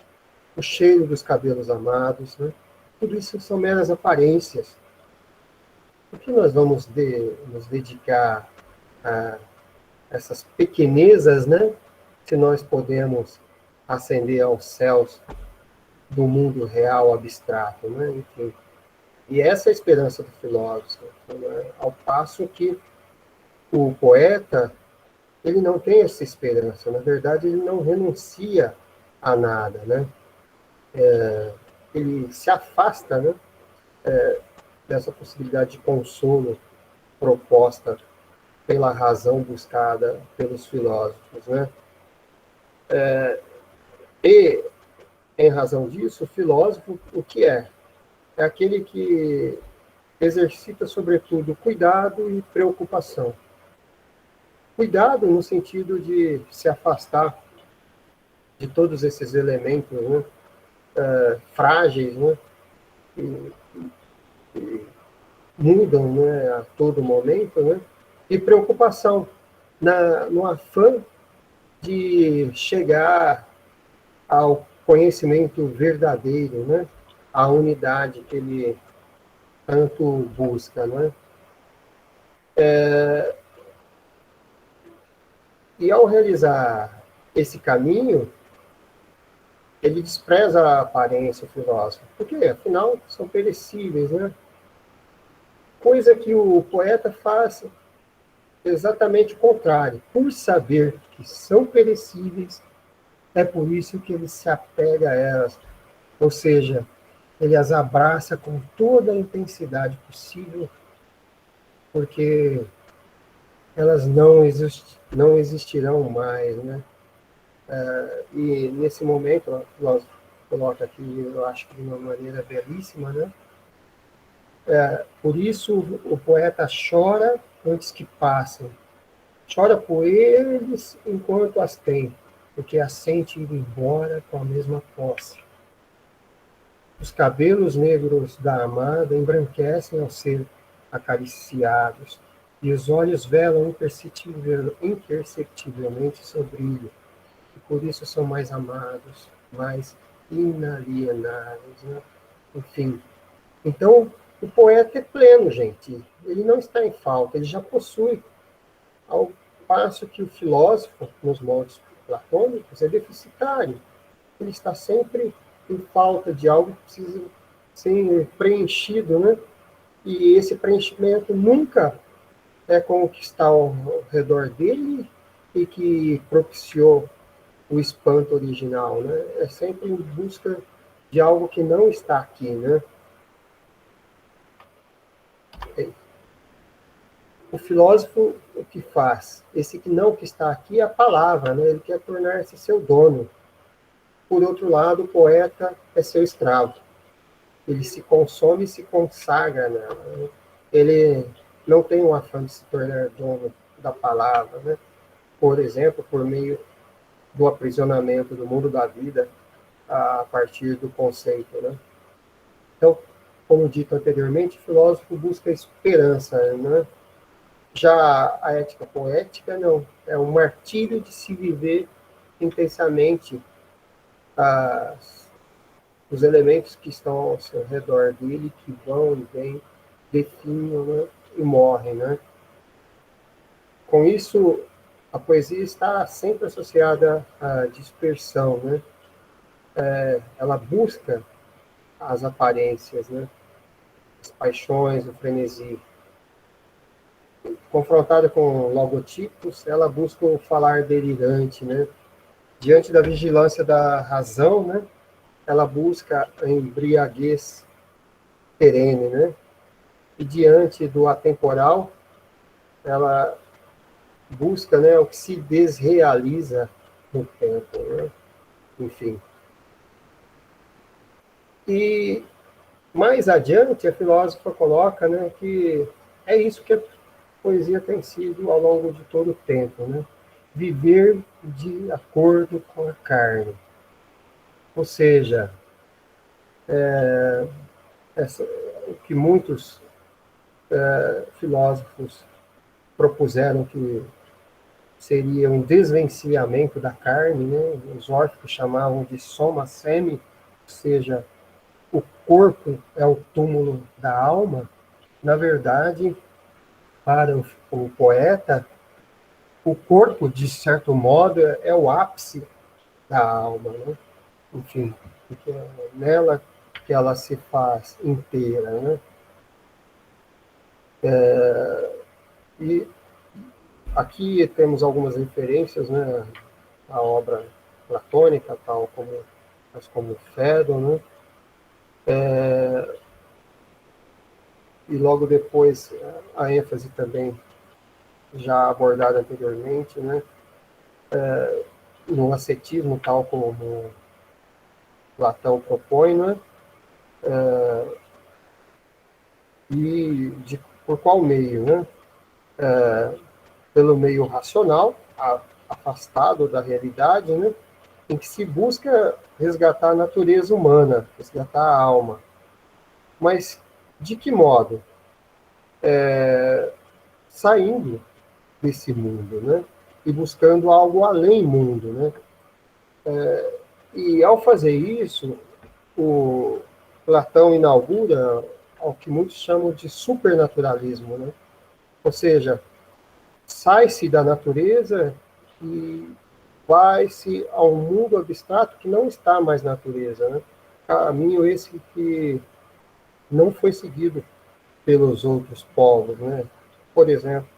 o cheiro dos cabelos amados, né? Tudo isso são meras aparências. Por que nós vamos nos dedicar a essas pequenezas, né? Se nós podemos ascender aos céus do mundo real abstrato, né? Enfim. E essa é a esperança do filósofo, né? Ao passo que o poeta ele não tem essa esperança. Na verdade, ele não renuncia a nada, né? Ele se afasta, né, dessa possibilidade de consolo proposta pela razão buscada pelos filósofos, né? E, em razão disso, o filósofo, o que é? É aquele que exercita, sobretudo, cuidado e preocupação. Cuidado no sentido de se afastar de todos esses elementos, né, frágeis, né, que mudam, né, a todo momento, né, e preocupação no afã de chegar ao conhecimento verdadeiro, né? A unidade que ele tanto busca, né? E ao realizar esse caminho, ele despreza a aparência, o filósofo, porque, afinal, são perecíveis, né? Coisa que o poeta faz exatamente o contrário. Por saber que são perecíveis, é por isso que ele se apega a elas. Ou seja, ele as abraça com toda a intensidade possível, porque elas não existirão mais, né? E nesse momento, o filósofo coloca aqui, eu acho que de uma maneira belíssima, né? Por isso o poeta chora antes que passem. Chora por eles enquanto as tem, porque as sente ir embora com a mesma posse. Os cabelos negros da amada embranquecem ao ser acariciados, e os olhos velam imperceptivelmente seu brilho, e por isso são mais amados, mais inalienáveis, né? Enfim. Então, o poeta é pleno, gente. Ele não está em falta, ele já possui. Ao passo que o filósofo, nos moldes platônicos, é deficitário. Ele está sempre em falta de algo que precisa ser preenchido, né? E esse preenchimento nunca é com o que está ao redor dele e que propiciou o espanto original, né? É sempre em busca de algo que não está aqui, né? O filósofo, o que faz? Esse que está aqui é a palavra, né? Ele quer tornar-se seu dono. Por outro lado, o poeta é seu escravo. Ele se consome e se consagra nela, né? Ele não tem um afã de se tornar dono da palavra, né? Por exemplo, por meio do aprisionamento do mundo da vida a partir do conceito, né? Então, como dito anteriormente, o filósofo busca esperança, né? Já a ética poética, não. É um martírio de se viver intensamente os elementos que estão ao seu redor dele, que vão e vêm, definham, né? E morrem, né? Com isso, a poesia está sempre associada à dispersão, né? Ela busca as aparências, né? As paixões, o frenesi. Confrontada com logotipos, ela busca o falar delirante, né? Diante da vigilância da razão, né? Ela busca a embriaguez perene, né? E diante do atemporal, ela busca, né, o que se desrealiza no tempo, né? Enfim. E mais adiante, a filósofa coloca, né, que é isso que a poesia tem sido ao longo de todo o tempo, né? Viver de acordo com a carne. Ou seja, o que muitos filósofos propuseram que seria um desvencilhamento da carne, né? Os órficos chamavam de soma semi, ou seja, o corpo é o túmulo da alma. Na verdade, para o poeta, o corpo, de certo modo, é o ápice da alma, né? Enfim, porque é nela que ela se faz inteira, né? E aqui temos algumas referências, né? A obra platônica, tal como Fedon, né? E logo depois a ênfase também já abordada anteriormente, né? No ascetismo, tal como Platão propõe, né? Por qual meio, né? Pelo meio racional, afastado da realidade, né? Em que se busca resgatar a natureza humana, resgatar a alma. Mas de que modo? Saindo desse mundo, né? E buscando algo além mundo, né? E ao fazer isso, o Platão inaugura o que muitos chamam de supernaturalismo, né? Ou seja, sai-se da natureza e vai-se a um mundo abstrato que não está mais na natureza, né? Caminho esse que não foi seguido pelos outros povos, né? Por exemplo,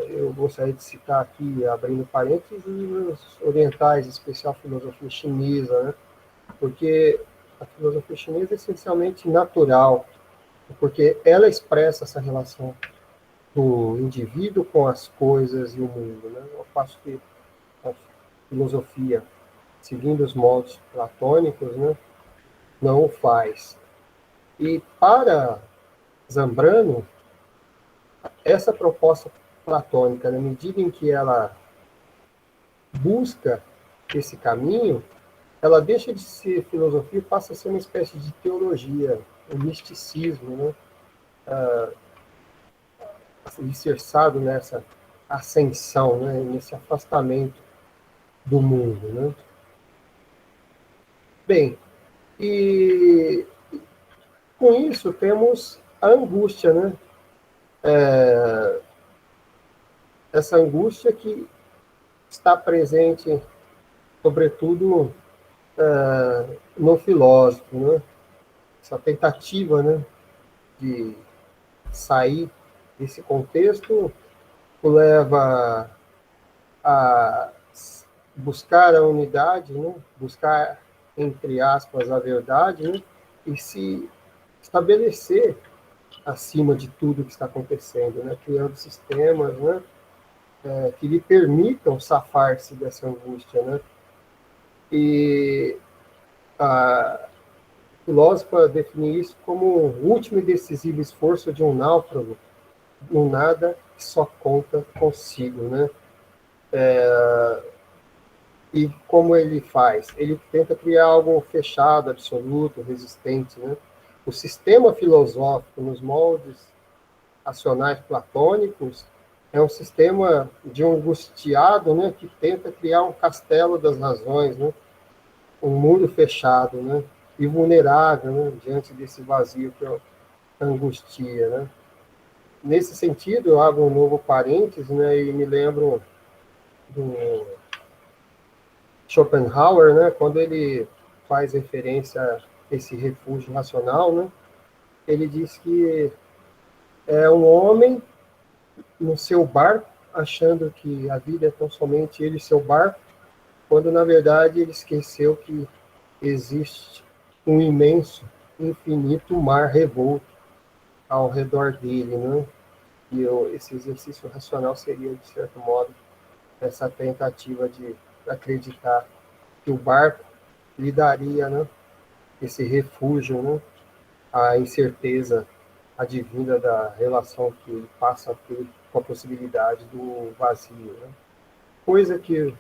eu gostaria de citar aqui, abrindo parênteses, os orientais, em especial a filosofia chinesa, né? Porque a filosofia chinesa é essencialmente natural, porque ela expressa essa relação do indivíduo com as coisas e o mundo, né? Ao passo que a filosofia, seguindo os moldes platônicos, né, não o faz. E para Zambrano, essa proposta platônica, na medida em que ela busca esse caminho, ela deixa de ser filosofia e passa a ser uma espécie de teologia, um misticismo, né? Alicerçado nessa ascensão, né? Nesse afastamento do mundo, né? Bem, e com isso temos a angústia, né? Essa angústia que está presente, sobretudo, no filósofo, né? Essa tentativa, né, de sair desse contexto o leva a buscar a unidade, né? Buscar, entre aspas, a verdade, né? E se estabelecer acima de tudo que está acontecendo, né? Criando sistemas, né? Que lhe permitam safar-se dessa angústia, né? E a filósofa define isso como o último e decisivo esforço de um náufrago no nada que só conta consigo, né? E como ele faz? Ele tenta criar algo fechado, absoluto, resistente, né? O sistema filosófico nos moldes racionais platônicos é um sistema de um angustiado, né, que tenta criar um castelo das razões, né? Um muro fechado, né? E vulnerável, né, diante desse vazio que é a angustia, né? Nesse sentido, eu abro um novo parênteses, né, e me lembro do Schopenhauer, né, quando ele faz referência a esse refúgio racional, né, ele diz que é um homem no seu barco, achando que a vida é tão somente ele e seu barco, quando na verdade ele esqueceu que existe um imenso, infinito mar revolto ao redor dele, né? E esse exercício racional seria, de certo modo, essa tentativa de acreditar que o barco lhe daria, né, esse refúgio, né, à incerteza advinda da relação que ele passa a ter com a possibilidade do vazio, né? Coisa que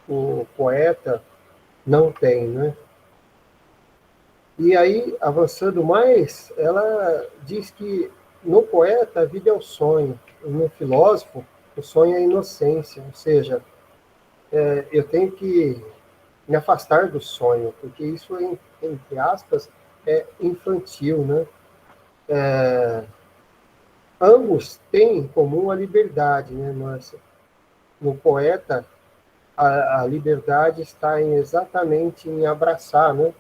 o poeta não tem, né? E aí, avançando mais, ela diz que no poeta a vida é o sonho, e no filósofo o sonho é a inocência, ou seja, eu tenho que me afastar do sonho, porque isso, entre aspas, é infantil, né? Ambos têm em comum a liberdade, né? Mas no poeta, a liberdade está exatamente em abraçar, né?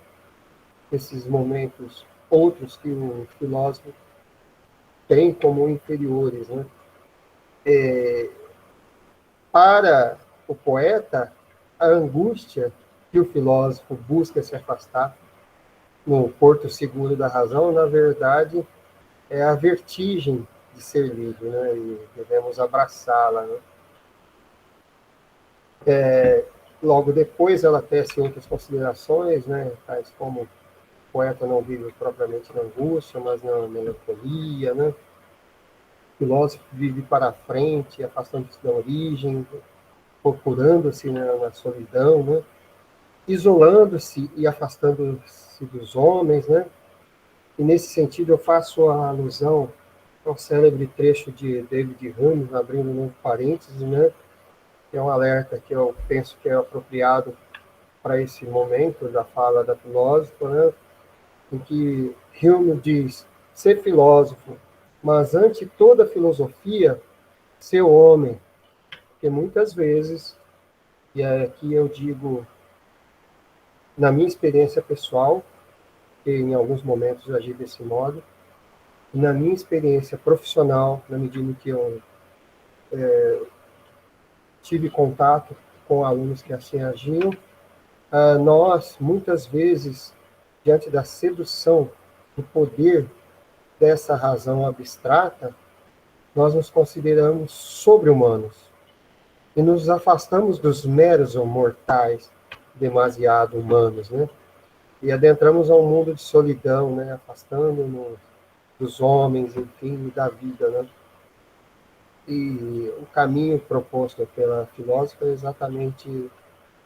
Esses momentos outros que o filósofo tem como inferiores, né? Para o poeta, a angústia que o filósofo busca se afastar no porto seguro da razão, na verdade, é a vertigem de ser livre, né? E devemos abraçá-la, né? Logo depois ela tece outras considerações, né? Tais como o poeta não vive propriamente na angústia, mas na melancolia, né? O filósofo vive para a frente, afastando-se da origem, procurando-se na solidão, né? Isolando-se e afastando-se dos homens, né? E nesse sentido eu faço a alusão um célebre trecho de David Hume, abrindo um novo parênteses, né? Que é um alerta que eu penso que é apropriado para esse momento da fala da filósofa, né? Em que Hume diz: ser filósofo, mas ante toda filosofia, ser homem, porque muitas vezes, e aqui eu digo na minha experiência pessoal, que em alguns momentos eu agi desse modo, e na minha experiência profissional, na medida em que eu tive contato com alunos que assim agiam, nós, muitas vezes, diante da sedução do poder dessa razão abstrata, nós nos consideramos sobre-humanos e nos afastamos dos meros mortais demasiado humanos, né? E adentramos a um mundo de solidão, né? Afastando-nos dos homens, enfim, da vida, né? E o caminho proposto pela filósofa é exatamente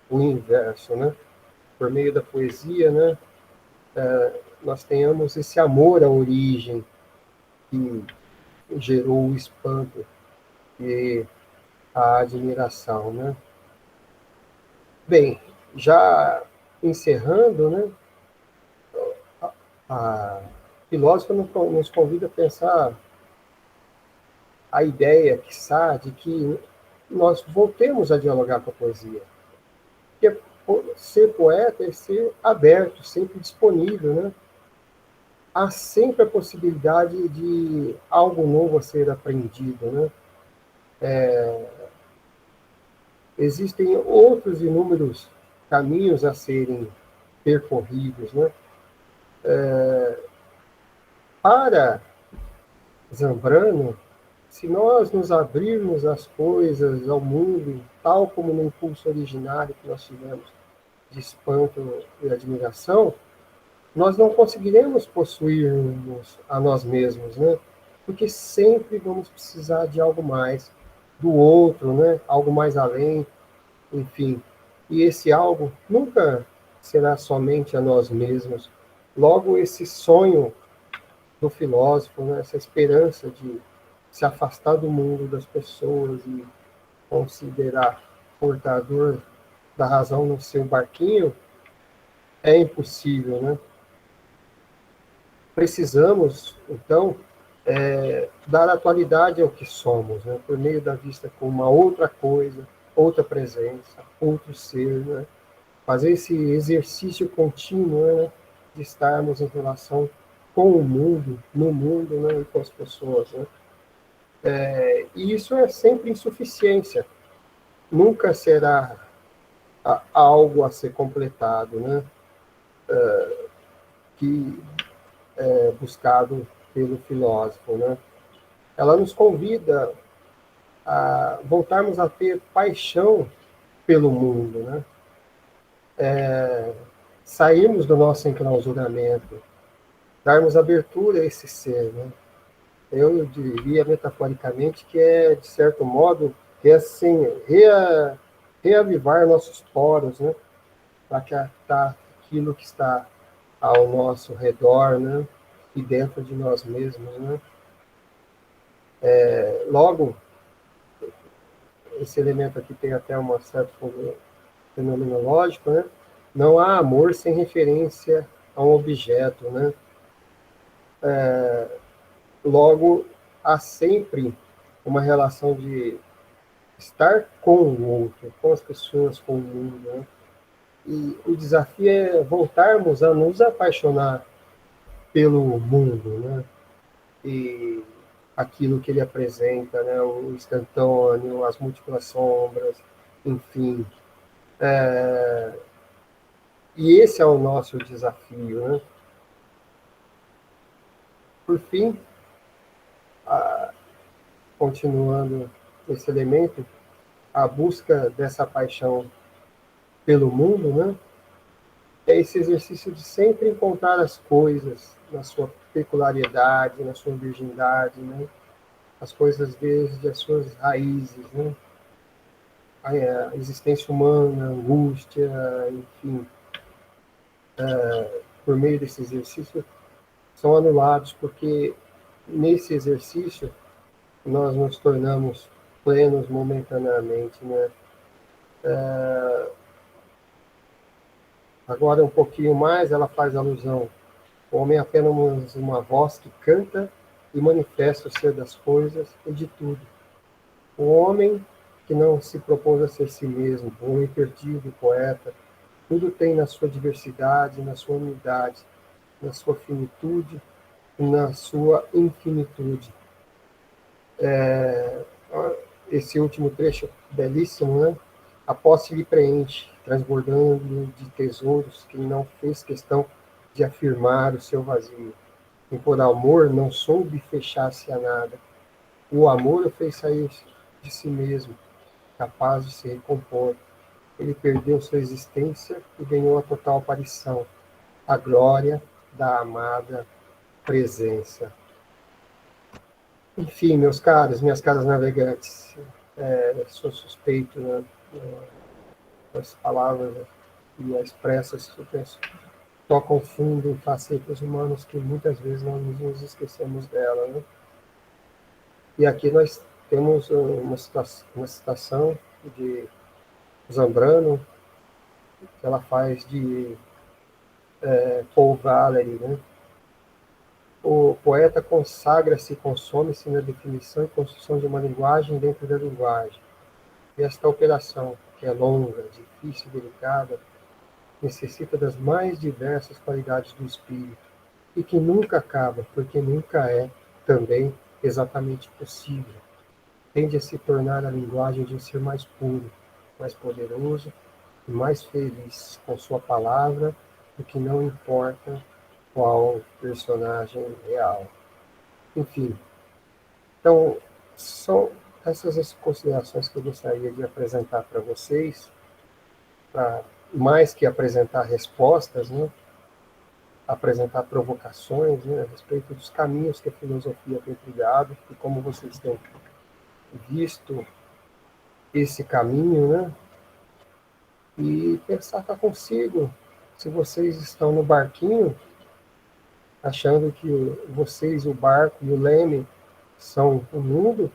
o inverso, né? Por meio da poesia, né? Nós tenhamos esse amor à origem que gerou o espanto e a admiração, né? Bem, já encerrando, né? A filósofa nos convida a pensar a ideia, quiçá, de que nós voltemos a dialogar com a poesia. Porque ser poeta é ser aberto, sempre disponível, né? Há sempre a possibilidade de algo novo a ser aprendido, né? Existem outros inúmeros caminhos a serem percorridos, né? Para Zambrano, se nós nos abrirmos às coisas, ao mundo, tal como no impulso originário que nós tivemos de espanto e admiração, nós não conseguiremos possuir-nos a nós mesmos, né? Porque sempre vamos precisar de algo mais, do outro, né? Algo mais além, enfim. E esse algo nunca será somente a nós mesmos. Logo, esse sonho do filósofo, né? Essa esperança de se afastar do mundo, das pessoas e considerar portador da razão no seu barquinho, é impossível, né? Precisamos, então, dar atualidade ao que somos, né? Por meio da vista como uma outra coisa, outra presença, outro ser, né? Fazer esse exercício contínuo, né? De estarmos em relação com o mundo, no mundo, né? E com as pessoas, né? E isso é sempre insuficiência, nunca será algo a ser completado, né? Que é buscado pelo filósofo, né? Ela nos convida a voltarmos a ter paixão pelo mundo, né? Sairmos do nosso enclausuramento, darmos abertura a esse ser, né? Eu diria metaforicamente que é, de certo modo, assim, reavivar nossos poros, né? Para captar aquilo que está ao nosso redor, né? E dentro de nós mesmos, né? Logo, esse elemento aqui tem até um certo fenomenológico, né? Não há amor sem referência a um objeto, né? Logo, há sempre uma relação de estar com o outro, com as pessoas, com o mundo, né? E o desafio é voltarmos a nos apaixonar pelo mundo, né? E aquilo que ele apresenta, né? O instantâneo, as múltiplas sombras, enfim. E esse é o nosso desafio, né? Por fim, continuando esse elemento, a busca dessa paixão pelo mundo, né? É esse exercício de sempre encontrar as coisas na sua peculiaridade, na sua virgindade, né? As coisas desde as suas raízes, né? A existência humana, a angústia, enfim, por meio desse exercício, são anulados, porque nesse exercício, nós nos tornamos plenos momentaneamente, né? Agora, um pouquinho mais, ela faz alusão: o homem é apenas uma voz que canta e manifesta o ser das coisas e de tudo. O homem que não se propôs a ser si mesmo, o homem perdido, poeta, tudo tem na sua diversidade, na sua unidade, na sua finitude e na sua infinitude. Esse último trecho belíssimo, né? A posse lhe preenche, transbordando de tesouros que não fez questão de afirmar o seu vazio. E por amor não soube fechar-se a nada. O amor o fez sair de si mesmo, capaz de se recompor. Ele perdeu sua existência e ganhou a total aparição, a glória da amada presença. Enfim, meus caros, minhas caras navegantes, sou suspeito, né, das palavras e expressas que eu penso tocam fundo em facetas humanas que muitas vezes nós nos esquecemos dela, né? E aqui nós temos uma citação de Zambrano, que ela faz de Paul Valery, né? O poeta consagra-se e consome-se na definição e construção de uma linguagem dentro da linguagem. E esta operação, que é longa, difícil e delicada, necessita das mais diversas qualidades do espírito, e que nunca acaba, porque nunca é, também, exatamente possível. Tende a se tornar a linguagem de um ser mais puro, mais poderoso e mais feliz com sua palavra, o que não importa qual personagem real. Enfim, então, são essas as considerações que eu gostaria de apresentar para vocês, para mais que apresentar respostas, né, apresentar provocações, né, a respeito dos caminhos que a filosofia tem trilhado e como vocês têm visto esse caminho, né, e pensar cá consigo, se vocês estão no barquinho, achando que vocês, o barco e o leme são o mundo,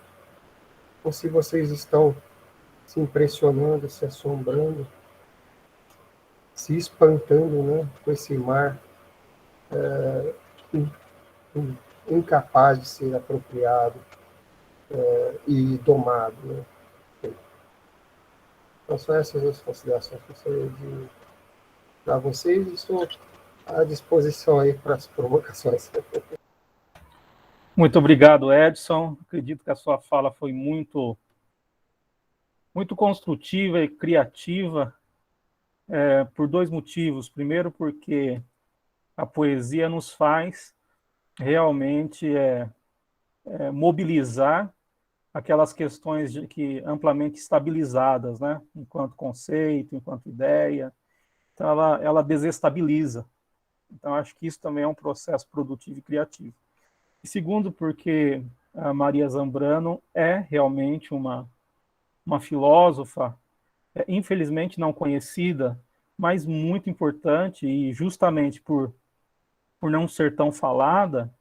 ou se vocês estão se impressionando, se assombrando, se espantando, né, com esse mar incapaz de ser apropriado e domado, né? Então, são essas as considerações que eu gostaria de dar a vocês e estou à disposição aí para as provocações.
Muito obrigado, Edson. Acredito que a sua fala foi muito construtiva e criativa, por dois motivos. Primeiro, porque a poesia nos faz realmente mobilizar aquelas questões que amplamente estabilizadas, né? Enquanto conceito, enquanto ideia. Então, ela desestabiliza. Então, acho que isso também é um processo produtivo e criativo. E segundo, porque a Maria Zambrano é realmente uma filósofa, infelizmente não conhecida, mas muito importante, e justamente por não ser tão falada,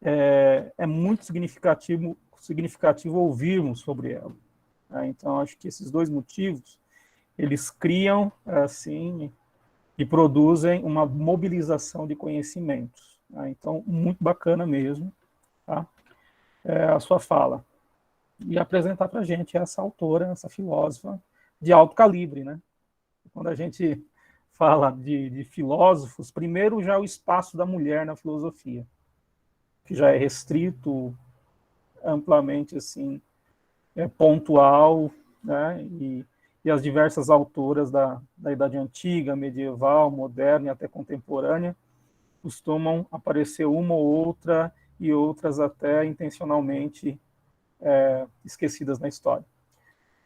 é muito significativo ouvirmos sobre ela. Né? Então, acho que esses dois motivos, eles criam, assim, e produzem uma mobilização de conhecimentos. Né? Então, muito bacana mesmo, tá? A sua fala. E apresentar para a gente essa autora, essa filósofa de alto calibre, né? Quando a gente fala de filósofos, primeiro já o espaço da mulher na filosofia, que já é restrito, amplamente assim, pontual, né? E as diversas autoras da Idade Antiga, medieval, moderna e até contemporânea costumam aparecer uma ou outra e outras até intencionalmente esquecidas na história.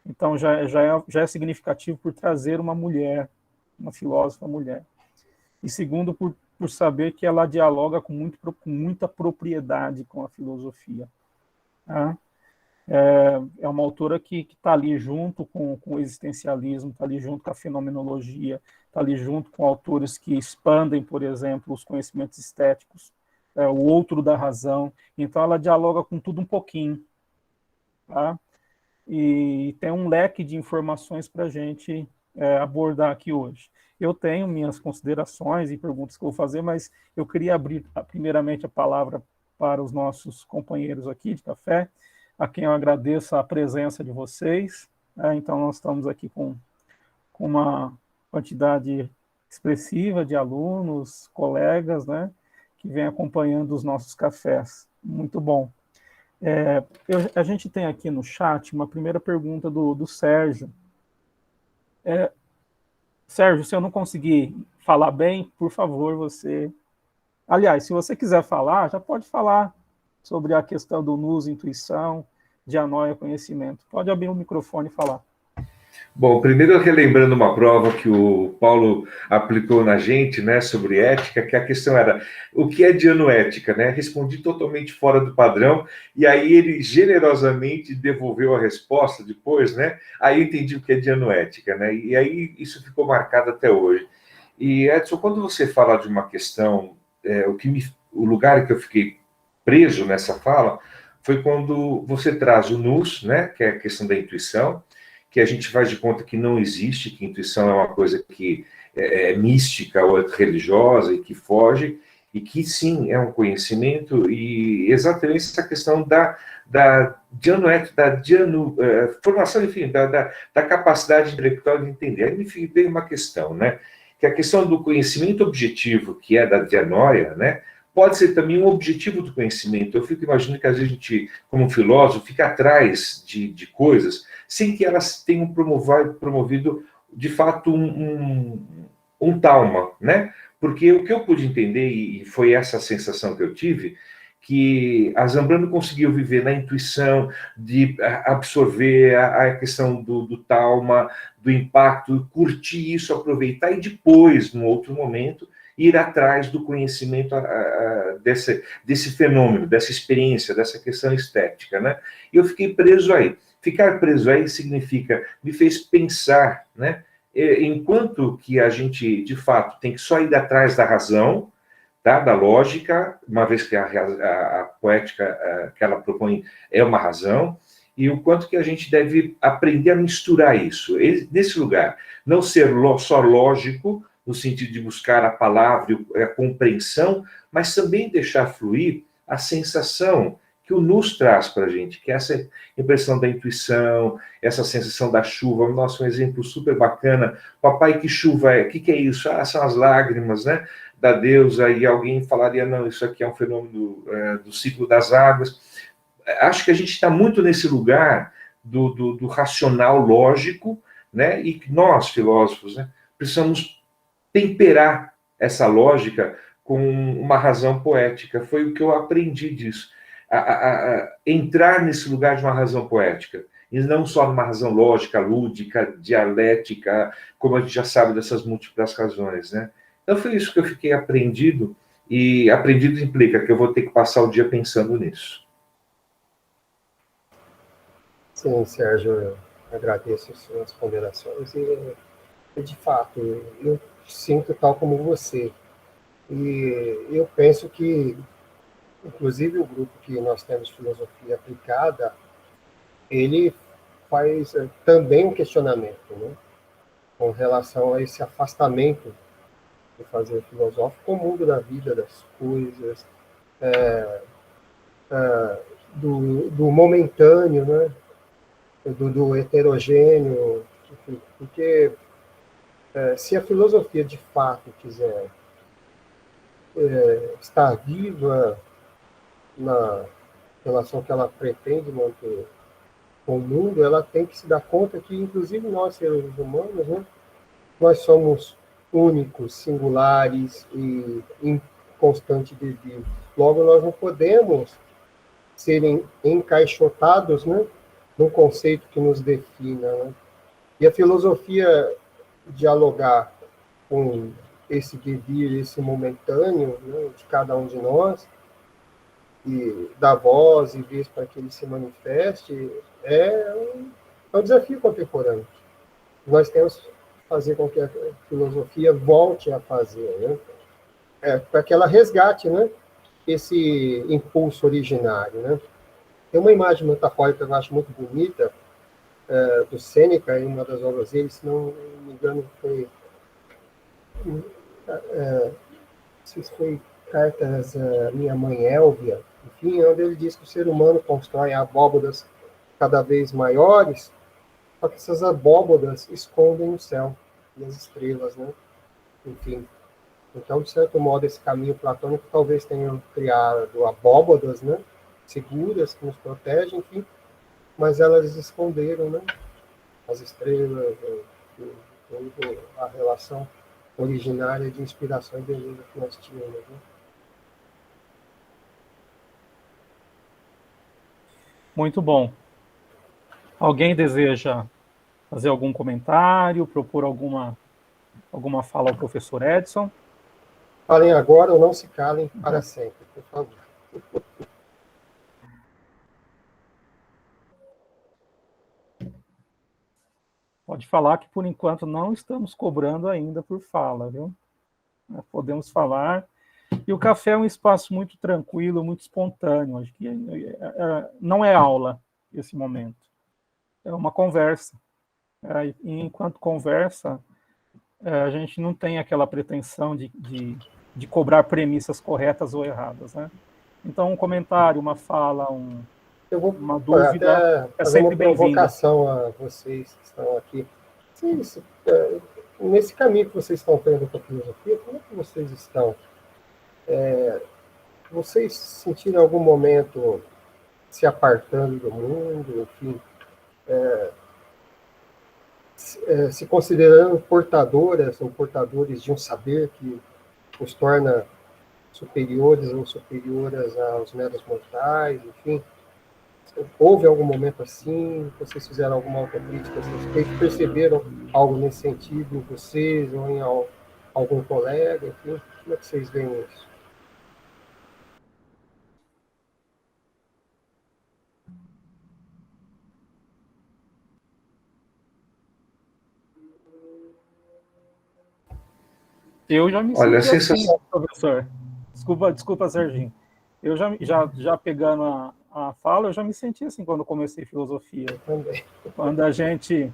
Então já é significativo por trazer uma mulher, uma filósofa mulher. E segundo, por saber que ela dialoga com muita propriedade com a filosofia. Tá? É uma autora que está ali junto com o existencialismo, está ali junto com a fenomenologia, está ali junto com autores que expandem, por exemplo, os conhecimentos estéticos, o outro da razão. Então, ela dialoga com tudo um pouquinho. Tá? E tem um leque de informações para a gente abordar aqui hoje. Eu tenho minhas considerações e perguntas que eu vou fazer, mas eu queria abrir primeiramente a palavra para os nossos companheiros aqui de café, a quem eu agradeço a presença de vocês. Então, nós estamos aqui com uma quantidade expressiva de alunos, colegas, né, que vem acompanhando os nossos cafés. Muito bom. A gente tem aqui no chat uma primeira pergunta do Sérgio. Sérgio, se eu não conseguir falar bem, por favor, você... Aliás, se você quiser falar, já pode falar sobre a questão do nous, intuição, dianoia, conhecimento. Pode abrir o microfone e falar.
Bom, primeiro relembrando uma prova que o Paulo aplicou na gente, né, sobre ética, que a questão era o que é dianoética, né? Respondi totalmente fora do padrão, e aí ele generosamente devolveu a resposta depois, né? Aí eu entendi o que é dianoética, né? E aí isso ficou marcado até hoje. E, Edson, quando você fala de uma questão, o lugar que eu fiquei preso nessa fala foi quando você traz o nous, né, que é a questão da intuição, que a gente faz de conta que não existe, que intuição é uma coisa que é mística ou religiosa e que foge, e que sim, é um conhecimento, e exatamente essa questão da formação, enfim, da capacidade intelectual de entender. Aí me veio uma questão, né, que a questão do conhecimento objetivo, que é da dianoia, né, pode ser também um objetivo do conhecimento. Eu fico imaginando que às vezes a gente, como filósofo, fica atrás de coisas sem que elas tenham promovido, de fato, um talma, né? Porque o que eu pude entender, e foi essa a sensação que eu tive, que a Zambrano conseguiu viver na intuição de absorver a questão do talma, do impacto, curtir isso, aproveitar e depois, num outro momento, ir atrás do conhecimento desse fenômeno, dessa experiência, dessa questão estética, né? E eu fiquei preso aí. Ficar preso aí significa, me fez pensar, né? Enquanto que a gente, de fato, tem que só ir atrás da razão, tá? Da lógica, uma vez que a poética que ela propõe é uma razão, e o quanto que a gente deve aprender a misturar isso. Nesse lugar, não ser só lógico, no sentido de buscar a palavra e a compreensão, mas também deixar fluir a sensação que o nous traz para a gente, que é essa impressão da intuição, essa sensação da chuva. Nossa, um exemplo super bacana. Papai, que chuva é? O que é isso? São as lágrimas, né, da deusa, e alguém falaria, não, isso aqui é um fenômeno do ciclo das águas. Acho que a gente está muito nesse lugar do racional lógico, né, e nós, filósofos, né, precisamos temperar essa lógica com uma razão poética. Foi o que eu aprendi disso. Entrar nesse lugar de uma razão poética, e não só numa razão lógica, lúdica, dialética, como a gente já sabe dessas múltiplas razões, né? Então foi isso que eu fiquei aprendido, e aprendido implica que eu vou ter que passar o dia pensando nisso.
Sim, Sérgio, eu agradeço as suas ponderações, e de fato, eu sinto tal como você, e eu penso que, inclusive, o grupo que nós temos, Filosofia Aplicada, ele faz também um questionamento, né, com relação a esse afastamento de fazer filosófico com o mundo da vida, das coisas, do momentâneo, né, do heterogêneo, porque se a filosofia de fato quiser estar viva na relação que ela pretende manter com o mundo, ela tem que se dar conta que, inclusive nós, seres humanos, né, nós somos únicos, singulares e em constante devir. Logo, nós não podemos ser encaixotados, né, num conceito que nos defina, né? E a filosofia dialogar com esse devir, esse momentâneo, né, de cada um de nós, e dar voz e vez para que ele se manifeste, é um desafio contemporâneo. Nós temos que fazer com que a filosofia volte a fazer, né? Para que ela resgate, né, esse impulso originário, né? Tem uma imagem metafórica que eu acho muito bonita, do Sêneca, em uma das obras dele, se não me engano, foi... não sei se foi Cartas à Minha Mãe Élvia, enfim, onde ele diz que o ser humano constrói abóbodas cada vez maiores, só que essas abóbodas escondem o céu e as estrelas, né? Enfim, então, de certo modo, esse caminho platônico talvez tenha criado abóbodas, né? Seguras, que nos protegem, enfim, mas elas esconderam, né? As estrelas, toda a relação originária de inspiração e beleza que nós tínhamos, né?
Muito bom. Alguém deseja fazer algum comentário, propor alguma fala ao professor Edson?
Falem agora ou não se calem para sempre, por favor.
Pode falar que, por enquanto, não estamos cobrando ainda por fala, viu? Podemos falar. E o café é um espaço muito tranquilo, muito espontâneo. Acho que não é aula esse momento. É uma conversa. E enquanto conversa, a gente não tem aquela pretensão de cobrar premissas corretas ou erradas, né? Então, um comentário, uma fala, uma dúvida é sempre bem-vinda.
Uma provocação a vocês que estão aqui. Nesse caminho que vocês estão tendo com a filosofia, como é que vocês estão? Vocês sentiram em algum momento se apartando do mundo, enfim, se considerando portadoras ou portadores de um saber que os torna superiores ou superioras aos meros mortais, enfim? Houve algum momento assim? Vocês fizeram alguma autocrítica a esse respeito? Perceberam algo nesse sentido em vocês ou em algum colega? Enfim, como é que vocês veem isso?
Eu já me senti assim, professor. Desculpa, Serginho. Eu já pegando a fala, eu já me senti assim quando comecei filosofia.
Também.
Quando a gente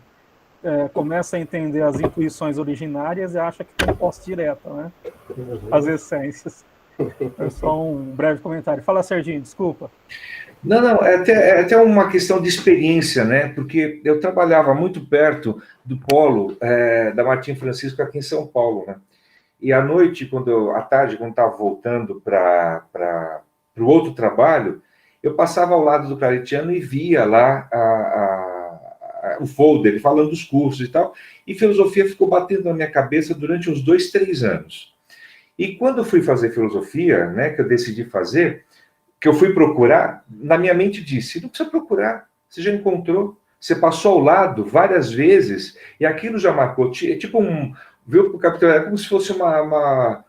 começa a entender as intuições originárias e acha que tem posse direta, né? As essências. É só um breve comentário. Fala, Serginho, desculpa.
Não, é até uma questão de experiência, né? Porque eu trabalhava muito perto do polo da Martim Francisco aqui em São Paulo, né? E à noite, à tarde, quando estava voltando para o outro trabalho, eu passava ao lado do Claretiano e via lá o folder, falando dos cursos e tal, e filosofia ficou batendo na minha cabeça durante uns 2, 3 anos. E quando eu fui fazer filosofia, né, que eu decidi fazer, que eu fui procurar, na minha mente disse, não precisa procurar, você já encontrou, você passou ao lado várias vezes, e aquilo já marcou, é tipo viu o capitão, é como se fosse uma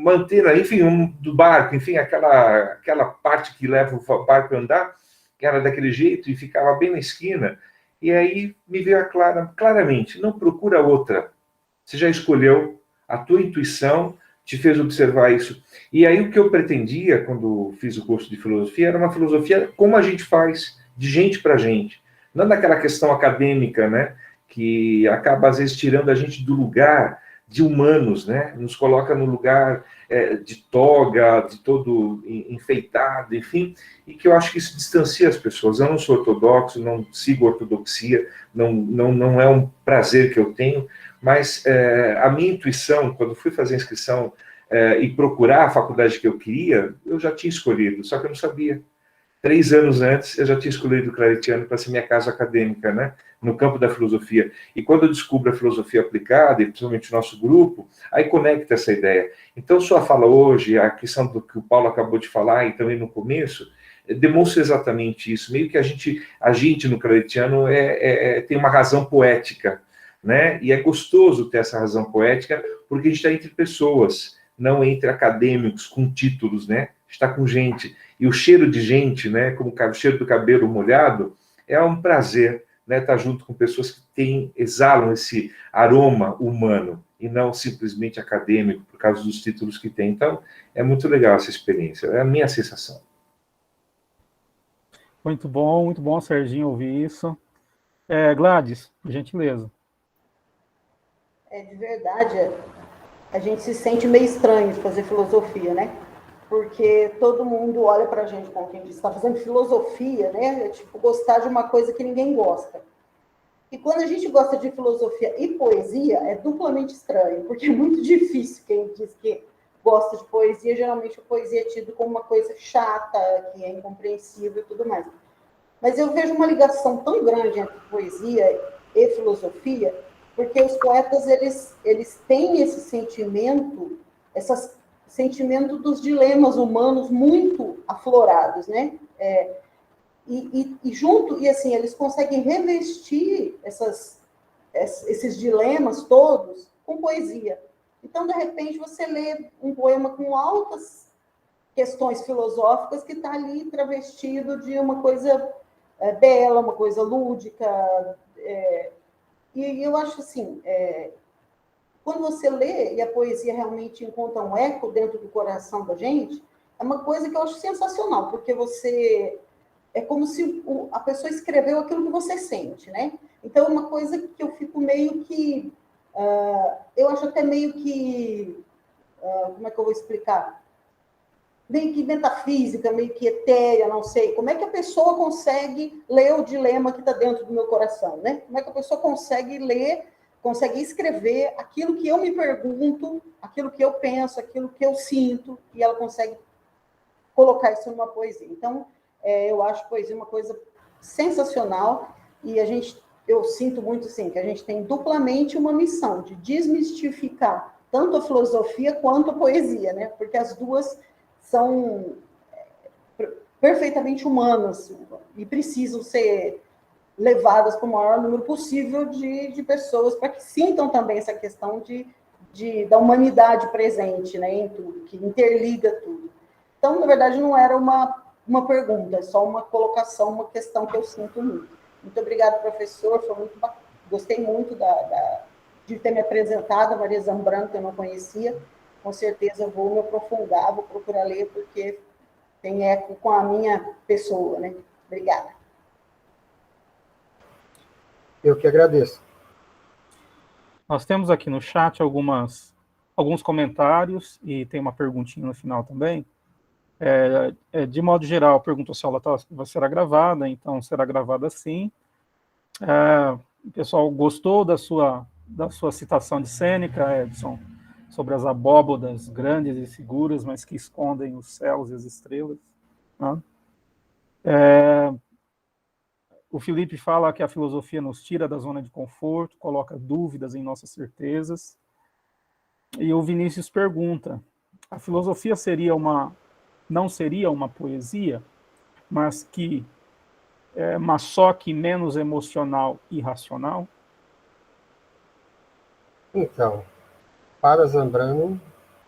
antena, enfim, do barco, enfim, aquela parte que leva o barco a andar, que era daquele jeito, e ficava bem na esquina, e aí me veio claramente, não procura outra, você já escolheu, a tua intuição te fez observar isso. E aí o que eu pretendia, quando fiz o curso de filosofia, era uma filosofia como a gente faz, de gente para gente, não daquela questão acadêmica, né, que acaba, às vezes, tirando a gente do lugar de humanos, né? Nos coloca no lugar de toga, de todo enfeitado, enfim, e que eu acho que isso distancia as pessoas. Eu não sou ortodoxo, não sigo ortodoxia, não é um prazer que eu tenho, mas a minha intuição, quando fui fazer a inscrição e procurar a faculdade que eu queria, eu já tinha escolhido, só que eu não sabia. 3 anos antes, eu já tinha escolhido o Claretiano para ser minha casa acadêmica, né, no campo da filosofia. E quando eu descubro a filosofia aplicada, e principalmente o nosso grupo, aí conecta essa ideia. Então, sua fala hoje, a questão do que o Paulo acabou de falar, e também no começo, demonstra exatamente isso. Meio que a gente no Claretiano tem uma razão poética, né? E é gostoso ter essa razão poética, porque a gente está entre pessoas, não entre acadêmicos com títulos, né? Está com gente. E o cheiro de gente, né, como o cheiro do cabelo molhado, é um prazer né, estar junto com pessoas que exalam esse aroma humano e não simplesmente acadêmico por causa dos títulos que tem. Então, é muito legal essa experiência, é a minha sensação.
Muito bom, Serginho, ouvir isso. Gladys, por gentileza.
De verdade, a gente se sente meio estranho de fazer filosofia, né? Porque todo mundo olha para a gente como quem está fazendo filosofia, né? É tipo gostar de uma coisa que ninguém gosta. E quando a gente gosta de filosofia e poesia, é duplamente estranho, porque é muito difícil quem diz que gosta de poesia. Geralmente a poesia é tida como uma coisa chata, que é incompreensível e tudo mais. Mas eu vejo uma ligação tão grande entre poesia e filosofia, porque os poetas eles têm esse sentimento, sentimento dos dilemas humanos muito aflorados, né? E assim, eles conseguem revestir esses dilemas todos com poesia. Então, de repente, você lê um poema com altas questões filosóficas que está ali travestido de uma coisa bela, uma coisa lúdica. E eu acho assim, quando você lê e a poesia realmente encontra um eco dentro do coração da gente, é uma coisa que eu acho sensacional, porque é como se a pessoa escreveu aquilo que você sente, né? Então, é uma coisa que eu fico meio que... eu acho até meio que... como é que eu vou explicar? Meio que metafísica, meio que etérea, não sei. Como é que a pessoa consegue ler o dilema que está dentro do meu coração, né? Como é que a pessoa consegue ler, consegue escrever aquilo que eu me pergunto, aquilo que eu penso, aquilo que eu sinto, e ela consegue colocar isso numa poesia. Então, eu acho poesia uma coisa sensacional, e eu sinto muito, assim, que a gente tem duplamente uma missão de desmistificar tanto a filosofia quanto a poesia, né? Porque as duas são perfeitamente humanas e precisam ser levadas para o maior número possível de pessoas, para que sintam também essa questão da humanidade presente, né, em tudo, que interliga tudo. Então, na verdade, não era uma pergunta, é só uma colocação, uma questão que eu sinto muito. Muito obrigada, professor, foi muito bacana. Gostei muito de ter me apresentado, a Maria Zambrano, que eu não conhecia. Com certeza vou me aprofundar, vou procurar ler, porque tem eco com a minha pessoa, né? Obrigada.
Eu que agradeço.
Nós temos aqui no chat alguns comentários e tem uma perguntinha no final também. De modo geral, perguntou se a aula será gravada, então será gravada sim. O pessoal gostou da sua citação de Sêneca, Edson, sobre as abóbodas grandes e seguras, mas que escondem os céus e as estrelas. Né? O Felipe fala que a filosofia nos tira da zona de conforto, coloca dúvidas em nossas certezas. E o Vinícius pergunta, a filosofia não seria uma poesia, mas só que menos emocional e racional?
Então, para Zambrano,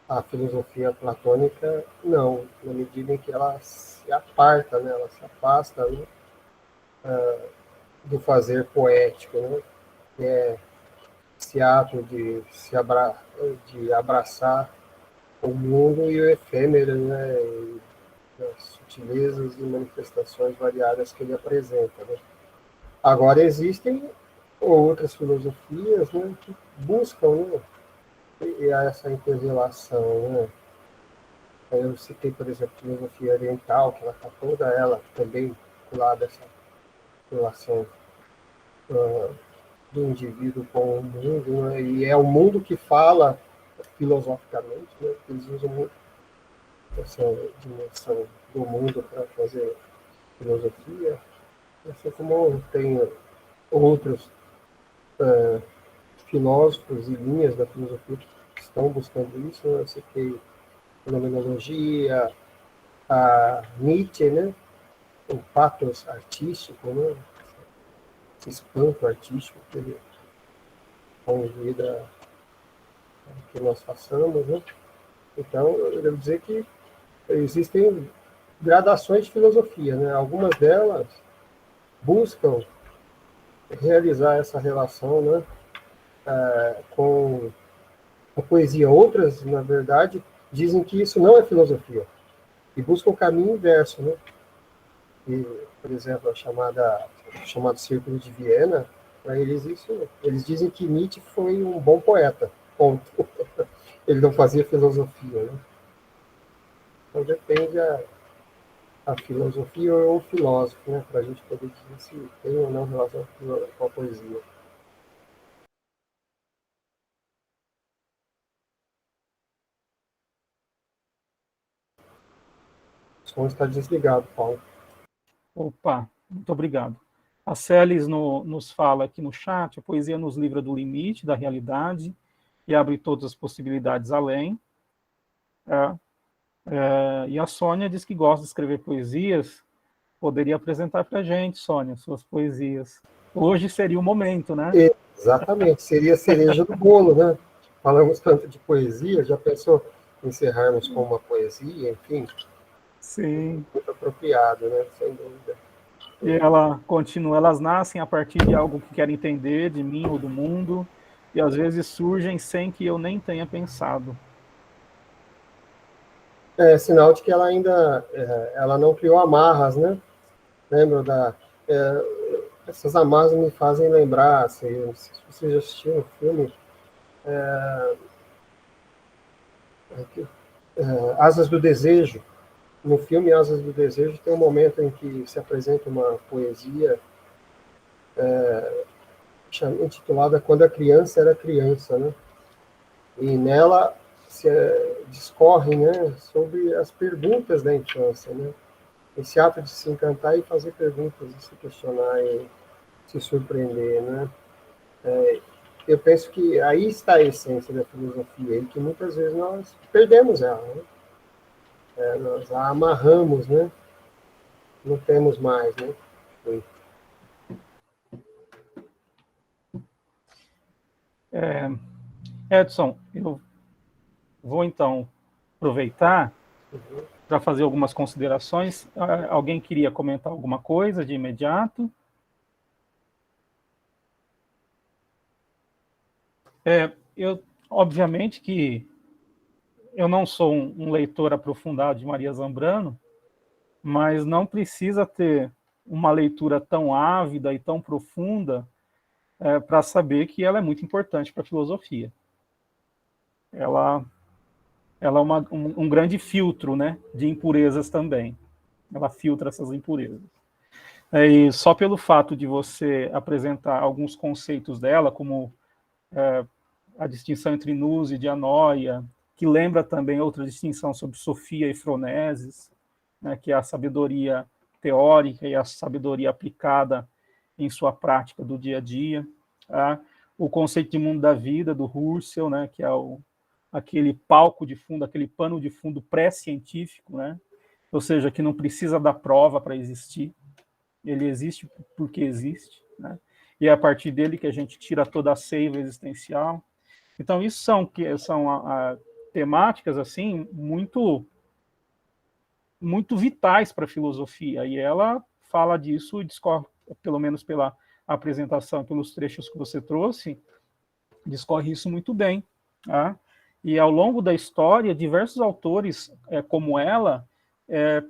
a filosofia platônica, não, na medida em que ela se aparta, né, ela se afasta, né, do fazer poético, né, que é esse ato de abraçar o mundo e o efêmero, né, e as sutilezas e manifestações variadas que ele apresenta. Né. Agora, existem outras filosofias, né, que buscam, né, essa interrelação, né? Eu citei, por exemplo, a filosofia oriental, que ela está toda ela também vinculada a essa relação do indivíduo com o mundo, né? E é o mundo que fala filosoficamente, né? Eles usam muito essa dimensão do mundo para fazer filosofia, assim como tem outros filósofos e linhas da filosofia que estão buscando isso. Eu citei fenomenologia, a Nietzsche, né? O pathos artístico, né? Esse espanto artístico que ele convida que nós façamos, né? Então, eu devo dizer que existem gradações de filosofia, né? Algumas delas buscam realizar essa relação, né, com a poesia. Outras, na verdade, dizem que isso não é filosofia e buscam o caminho inverso, né? E, por exemplo, chamado Círculo de Viena, para eles eles dizem que Nietzsche foi um bom poeta, ponto. Ele não fazia filosofia, né? Então depende a filosofia ou o filósofo, né, para a gente poder dizer se tem ou não relação com a poesia. O som está desligado, Paulo.
Opa, muito obrigado. A Celis nos fala aqui no chat: a poesia nos livra do limite da realidade e abre todas as possibilidades além. E a Sônia diz que gosta de escrever poesias. Poderia apresentar para a gente, Sônia, suas poesias. Hoje seria o momento, né?
Exatamente, seria a cereja do bolo, né? Falamos tanto de poesia, já pensou encerrarmos com uma poesia, enfim?
Sim.
Muito apropriado, né? Sem dúvida.
E ela continua: elas nascem a partir de algo que querem entender, de mim ou do mundo, e às vezes surgem sem que eu nem tenha pensado.
É sinal de que ela ainda ela não criou amarras, né? Lembra essas amarras me fazem lembrar, assim, não sei se você já assistiu o filme Asas do Desejo. No filme Asas do Desejo tem um momento em que se apresenta uma poesia intitulada Quando a Criança Era Criança, né? E nela se discorre, né, sobre as perguntas da infância, né? Esse ato de se encantar e fazer perguntas, de se questionar e se surpreender, né? Eu penso que aí está a essência da filosofia, e que muitas vezes nós perdemos ela, né? Nós a amarramos, né? Não temos mais, né?
Edson, eu vou então aproveitar para fazer algumas considerações. Alguém queria comentar alguma coisa de imediato? Obviamente que eu não sou um leitor aprofundado de Maria Zambrano, mas não precisa ter uma leitura tão ávida e tão profunda para saber que ela é muito importante para a filosofia. Ela é um grande filtro, né, de impurezas também. Ela filtra essas impurezas. E só pelo fato de você apresentar alguns conceitos dela, como a distinção entre nous e dianoia, que lembra também outra distinção sobre sofia e froneses, né, que é a sabedoria teórica e a sabedoria aplicada em sua prática do dia a dia. Tá? O conceito de mundo da vida, do Husserl, né, que é aquele palco de fundo, aquele pano de fundo pré-científico, né? Ou seja, que não precisa da prova para existir, ele existe porque existe, né? E é a partir dele que a gente tira toda a seiva existencial. Então, isso são temáticas assim muito vitais para a filosofia, e ela fala disso e discorre, pelo menos pela apresentação, pelos trechos que você trouxe, discorre isso muito bem. Tá? E ao longo da história, diversos autores, como ela,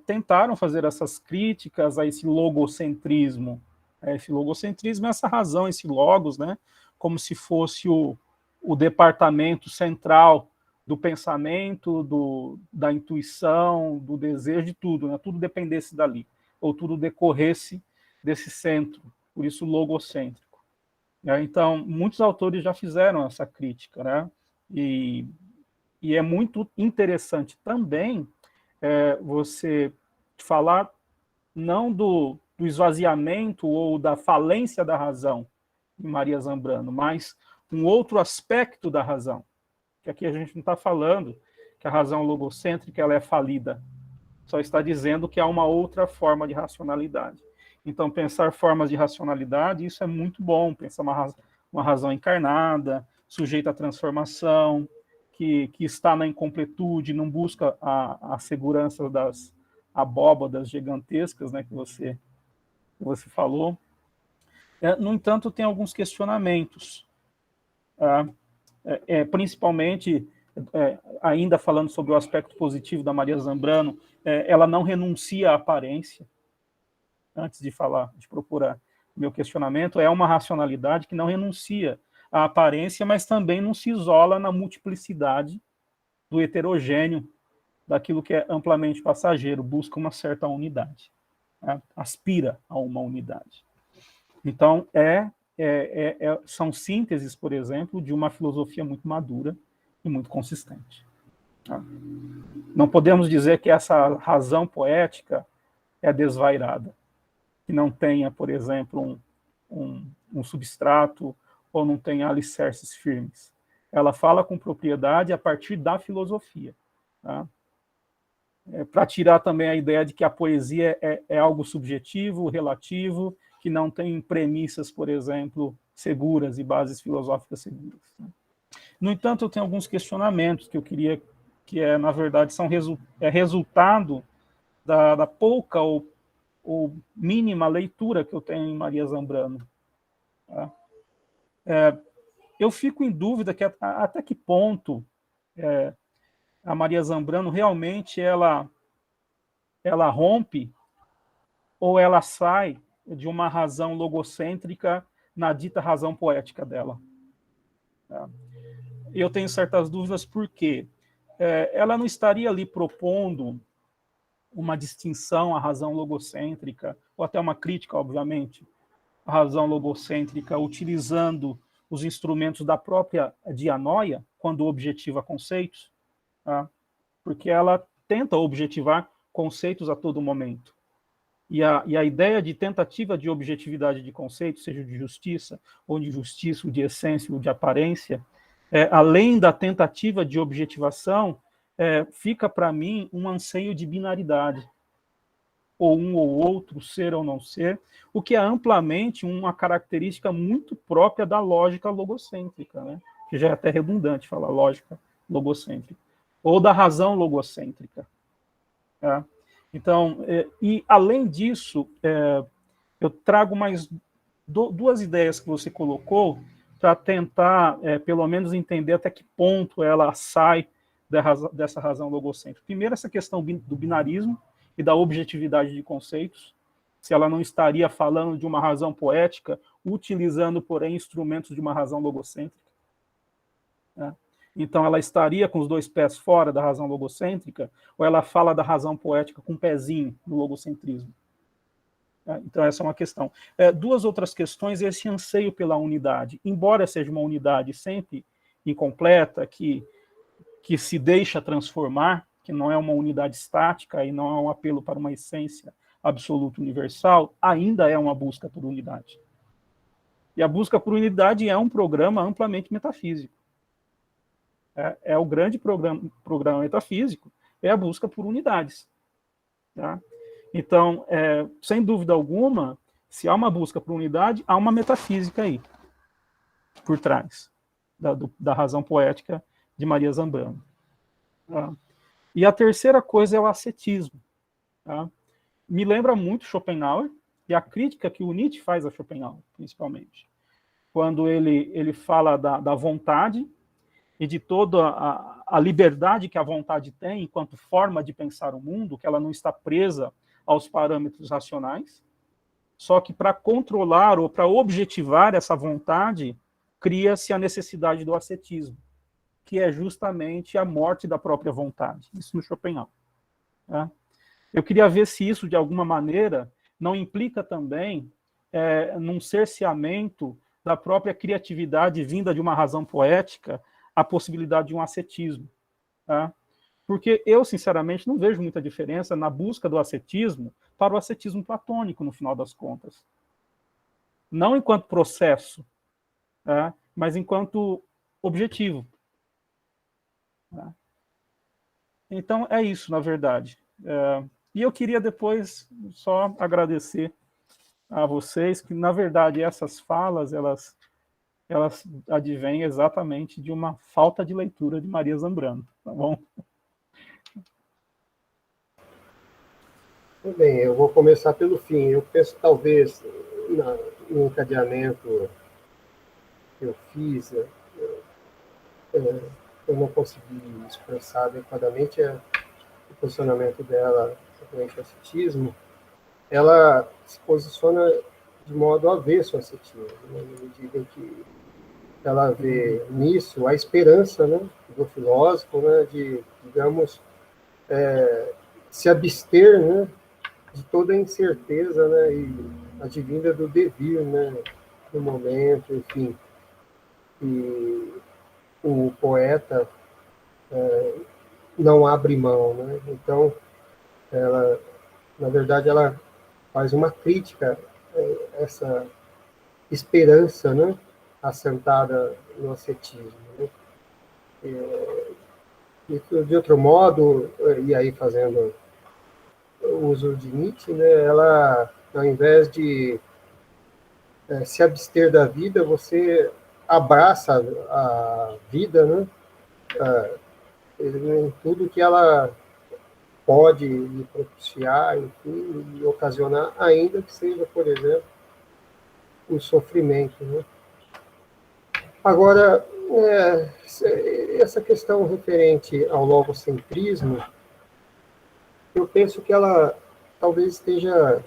tentaram fazer essas críticas a esse logocentrismo. Esse logocentrismo é essa razão, esse logos, né? Como se fosse o departamento central do pensamento, da intuição, do desejo, de tudo, né? Tudo dependesse dali, ou tudo decorresse desse centro, por isso logocêntrico. Então, muitos autores já fizeram essa crítica, né? E é muito interessante também você falar não do esvaziamento ou da falência da razão em Maria Zambrano, mas um outro aspecto da razão, que aqui a gente não está falando que a razão logocêntrica ela é falida, só está dizendo que há uma outra forma de racionalidade. Então, pensar formas de racionalidade, isso é muito bom, pensar uma razão encarnada, sujeita à transformação, que está na incompletude, não busca a segurança das abóbadas gigantescas, né, que você falou. No entanto, tem alguns questionamentos, tá? Principalmente, ainda falando sobre o aspecto positivo da Maria Zambrano, ela não renuncia à aparência. Antes de falar, de procurar meu questionamento, é uma racionalidade que não renuncia à aparência, mas também não se isola na multiplicidade do heterogêneo, daquilo que é amplamente passageiro, busca uma certa unidade, né? Aspira a uma unidade. Então, são sínteses, por exemplo, de uma filosofia muito madura e muito consistente. Tá? Não podemos dizer que essa razão poética é desvairada, que não tenha, por exemplo, um substrato ou não tenha alicerces firmes. Ela fala com propriedade a partir da filosofia. Tá? Para tirar também a ideia de que a poesia é algo subjetivo, relativo, que não tem premissas, por exemplo, seguras e bases filosóficas seguras. No entanto, eu tenho alguns questionamentos que eu queria, na verdade, são resultado da pouca ou mínima leitura que eu tenho em Maria Zambrano. Tá? Eu fico em dúvida até que ponto a Maria Zambrano realmente ela rompe ou ela sai de uma razão logocêntrica na dita razão poética dela. Tá? Eu tenho certas dúvidas porque ela não estaria ali propondo uma distinção à razão logocêntrica, ou até uma crítica, obviamente, à razão logocêntrica, utilizando os instrumentos da própria dianoia, quando objetiva conceitos, tá? Porque ela tenta objetivar conceitos a todo momento. E a ideia de tentativa de objetividade de conceitos, seja de justiça, ou de essência, ou de aparência, além da tentativa de objetivação, fica para mim um anseio de binaridade, ou um ou outro, ser ou não ser, o que é amplamente uma característica muito própria da lógica logocêntrica, né? Que já é até redundante falar lógica logocêntrica, ou da razão logocêntrica. Tá? Então, e além disso, eu trago mais duas ideias que você colocou para tentar, pelo menos, entender até que ponto ela sai dessa razão logocêntrica. Primeiro, essa questão do binarismo e da objetividade de conceitos, se ela não estaria falando de uma razão poética, utilizando, porém, instrumentos de uma razão logocêntrica. Né? Então, ela estaria com os dois pés fora da razão logocêntrica, ou ela fala da razão poética com um pezinho no logocentrismo? Então, essa é uma questão. Duas outras questões, esse anseio pela unidade. Embora seja uma unidade sempre incompleta, que se deixa transformar, que não é uma unidade estática e não é um apelo para uma essência absoluta universal, ainda é uma busca por unidade. E a busca por unidade é um programa amplamente metafísico. O grande programa metafísico é a busca por unidades. Tá? Então, sem dúvida alguma, se há uma busca por unidade, há uma metafísica aí, por trás da razão poética de Maria Zambrano. Tá? E a terceira coisa é o ascetismo. Tá? Me lembra muito Schopenhauer e a crítica que o Nietzsche faz a Schopenhauer, principalmente. Quando ele fala da vontade e de toda a liberdade que a vontade tem enquanto forma de pensar o mundo, que ela não está presa aos parâmetros racionais, só que para controlar ou para objetivar essa vontade, cria-se a necessidade do ascetismo, que é justamente a morte da própria vontade. Isso no Schopenhauer. Tá? Eu queria ver se isso, de alguma maneira, não implica também num cerceamento da própria criatividade vinda de uma razão poética, a possibilidade de um ascetismo. Tá? Porque eu, sinceramente, não vejo muita diferença na busca do ascetismo para o ascetismo platônico, no final das contas. Não enquanto processo, tá? Mas enquanto objetivo. Tá? Então, é isso, na verdade. E eu queria depois só agradecer a vocês, que, na verdade, essas falas, elas advêm exatamente de uma falta de leitura de Maria Zambrano, tá bom?
Muito bem, eu vou começar pelo fim. Eu penso, talvez, no encadeamento que eu fiz, eu não consegui expressar adequadamente o posicionamento dela frente ao ascetismo. Ela se posiciona de modo avesso ao ascetismo, né, na medida em que ela vê nisso a esperança, né, do filósofo, né, de, digamos, se abster, né, de toda a incerteza, né, e advinda do devir, né, do momento, enfim. E o poeta não abre mão, né? Então, ela, na verdade, ela faz uma crítica a essa esperança, né, assentada no ascetismo, né? E, de outro modo, e aí fazendo o uso de Nietzsche, né, ela, ao invés de se abster da vida, você abraça a vida, né, em tudo que ela pode lhe propiciar, enfim, e ocasionar, ainda que seja, por exemplo, o sofrimento, né? Agora, essa questão referente ao logocentrismo, eu penso que ela talvez esteja,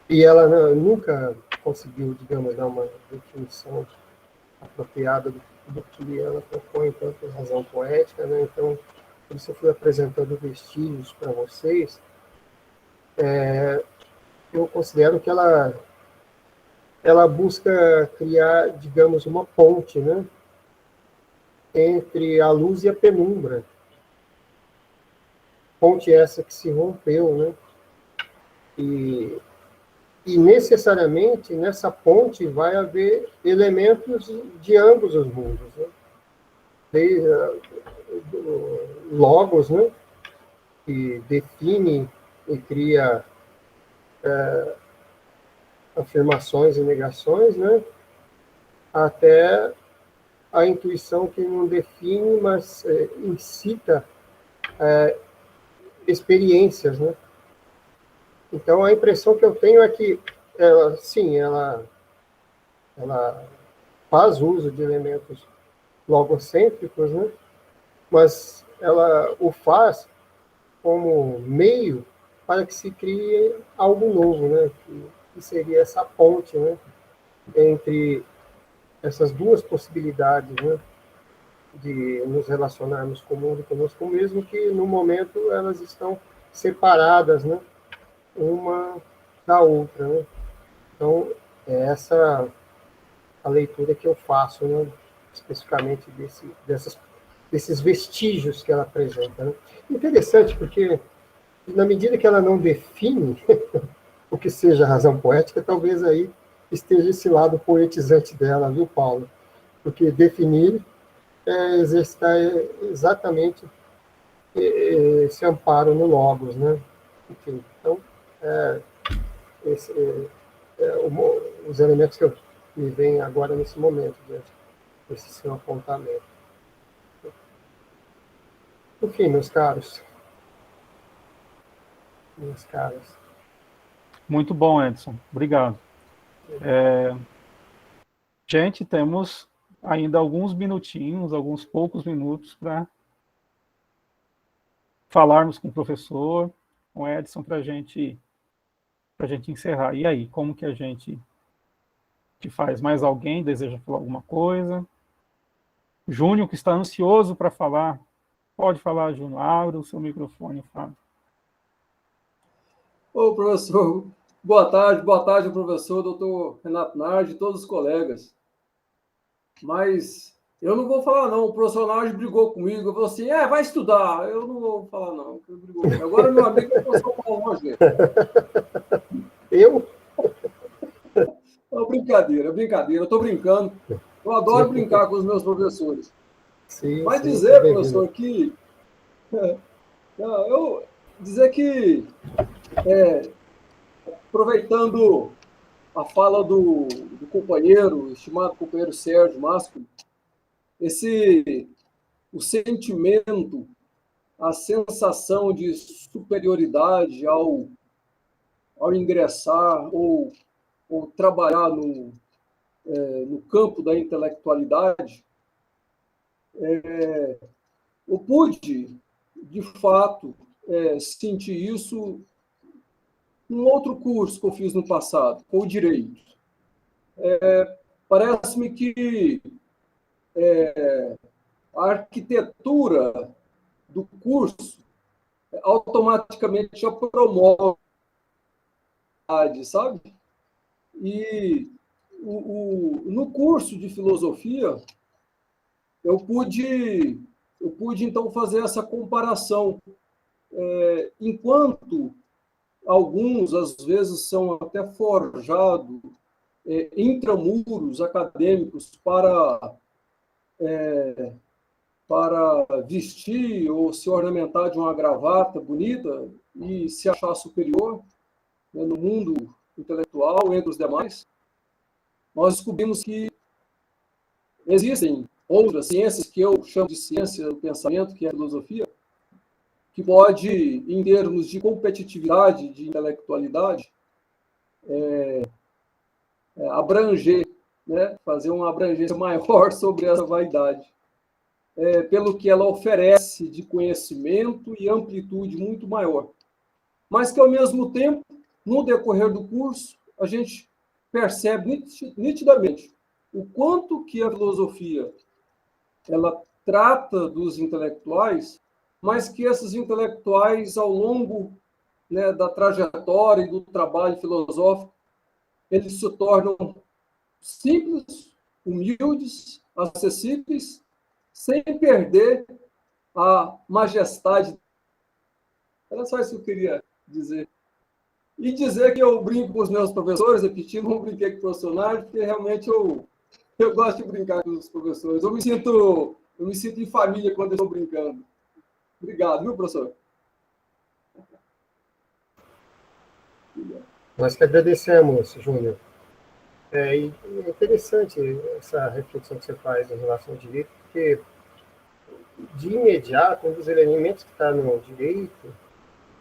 e ela nunca conseguiu, digamos, dar uma definição apropriada do que ela propõe enquanto razão poética, né? Então, por isso eu fui apresentando vestígios para vocês. Eu considero que ela busca criar, digamos, uma ponte, né, entre a luz e a penumbra. Ponte essa que se rompeu, né? E necessariamente nessa ponte vai haver elementos de ambos os mundos, né? Logos, né, que define e cria afirmações e negações, né, até a intuição que não define, mas incita experiências, né? Então, a impressão que eu tenho é que ela, sim, ela faz uso de elementos logocêntricos, né? Mas ela o faz como meio para que se crie algo novo, né? Que seria essa ponte, né, entre essas duas possibilidades, né, de nos relacionarmos com o mundo e conosco mesmo, que no momento elas estão separadas, né, uma da outra, né? Então, é essa a leitura que eu faço, né, especificamente desses vestígios que ela apresenta, né? Interessante, porque na medida que ela não define o que seja a razão poética, talvez aí esteja esse lado poetizante dela, viu, Paulo? Porque definir é exercitar exatamente esse amparo no logos, né? Enfim, então, os elementos que me vêm agora nesse momento, diante desse seu apontamento. Enfim, meus caros. Minhas caras.
Muito bom, Edson. Obrigado. Gente, temos ainda alguns minutinhos, alguns poucos minutos para falarmos com o professor, com o Edson, para a gente encerrar. E aí, como que a gente faz? Mais alguém deseja falar alguma coisa? Júnior, que está ansioso para falar. Pode falar, Júnior. Abra o seu microfone, Fábio.
Ô, professor, boa tarde, professor, doutor Renato Nardi e todos os colegas. Mas eu não vou falar, não. O professor Nardi brigou comigo. Eu falei assim, vai estudar. Eu não vou falar, não. Ele brigou comigo. Agora, meu amigo, é o professor Paulo Rogério.
Eu?
É brincadeira. Eu estou brincando. Eu adoro brincar com os meus professores.
Sim,
Mas
sim,
dizer, professor, que... dizer que... aproveitando a fala do companheiro, estimado companheiro Sérgio Másculo, o sentimento, a sensação de superioridade ao ingressar ou ou trabalhar no campo da intelectualidade, eu pude, de fato, sentir isso num outro curso que eu fiz no passado, com o Direito. Parece-me que a arquitetura do curso automaticamente já promove, sabe? E no curso de filosofia, eu pude então fazer essa comparação. Enquanto alguns, às vezes, são até forjados intramuros acadêmicos para vestir ou se ornamentar de uma gravata bonita e se achar superior, né, no mundo intelectual entre os demais, nós descobrimos que existem outras ciências, que eu chamo de ciência do pensamento, que é a filosofia, que pode, em termos de competitividade, de intelectualidade, abranger, né, fazer uma abrangência maior sobre essa vaidade, pelo que ela oferece de conhecimento e amplitude muito maior. Mas que, ao mesmo tempo, no decorrer do curso, a gente percebe nitidamente o quanto que a filosofia ela trata dos intelectuais, mas que esses intelectuais, ao longo, né, da trajetória e do trabalho filosófico, eles se tornam simples, humildes, acessíveis, sem perder a majestade. Era só isso que eu queria dizer. E dizer que eu brinco com os meus professores, repetindo, não brinquei com profissionais, porque realmente eu gosto de brincar com os professores. Eu me sinto em família quando eu estou brincando. Obrigado, viu, professor?
Nós que agradecemos, Júnior. É interessante essa reflexão que você faz em relação ao direito, porque, de imediato, um dos elementos que está no direito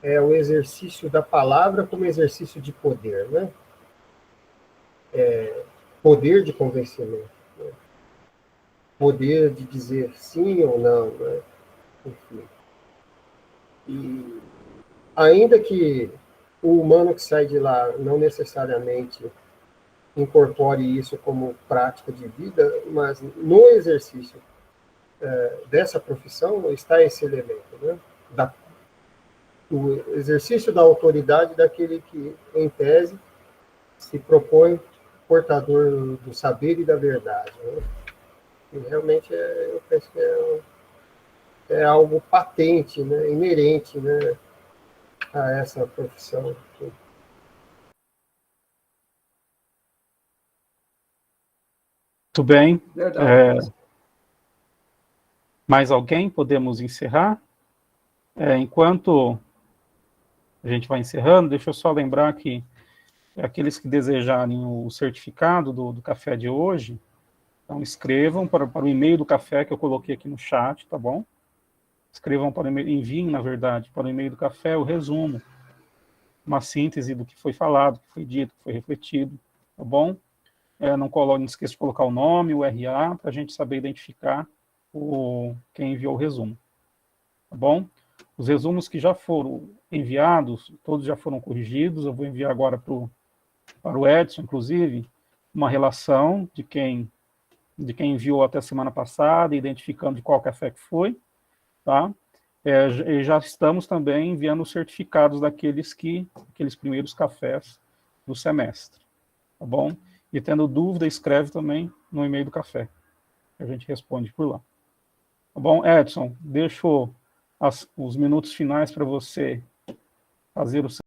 é o exercício da palavra como exercício de poder, né? Poder de convencimento, né? Poder de dizer sim ou não, né? Enfim. E ainda que o humano que sai de lá não necessariamente incorpore isso como prática de vida, mas no exercício dessa profissão está esse elemento, né? O exercício da autoridade daquele que, em tese, se propõe portador do saber e da verdade, né? E realmente eu penso que é algo patente, né? Inerente, né? A essa profissão.
Muito bem.
Verdade.
Mais alguém? Podemos encerrar? Enquanto a gente vai encerrando, deixa eu só lembrar que aqueles que desejarem o certificado do café de hoje, então escrevam para o e-mail do café que eu coloquei aqui no chat, tá bom? Escrevam para o e-mail, enviem, na verdade, para o e-mail do café o resumo, uma síntese do que foi falado, que foi dito, que foi refletido, tá bom? Não esqueça de colocar o nome, o RA, para a gente saber identificar quem enviou o resumo, tá bom? Os resumos que já foram enviados, todos já foram corrigidos, eu vou enviar agora para o Edson, inclusive, uma relação de quem enviou até a semana passada, identificando de qual café que foi, tá? E já estamos também enviando os certificados aqueles primeiros cafés do semestre, tá bom? E tendo dúvida, escreve também no e-mail do café, que a gente responde por lá. Tá bom, Edson? Deixo os minutos finais para você fazer o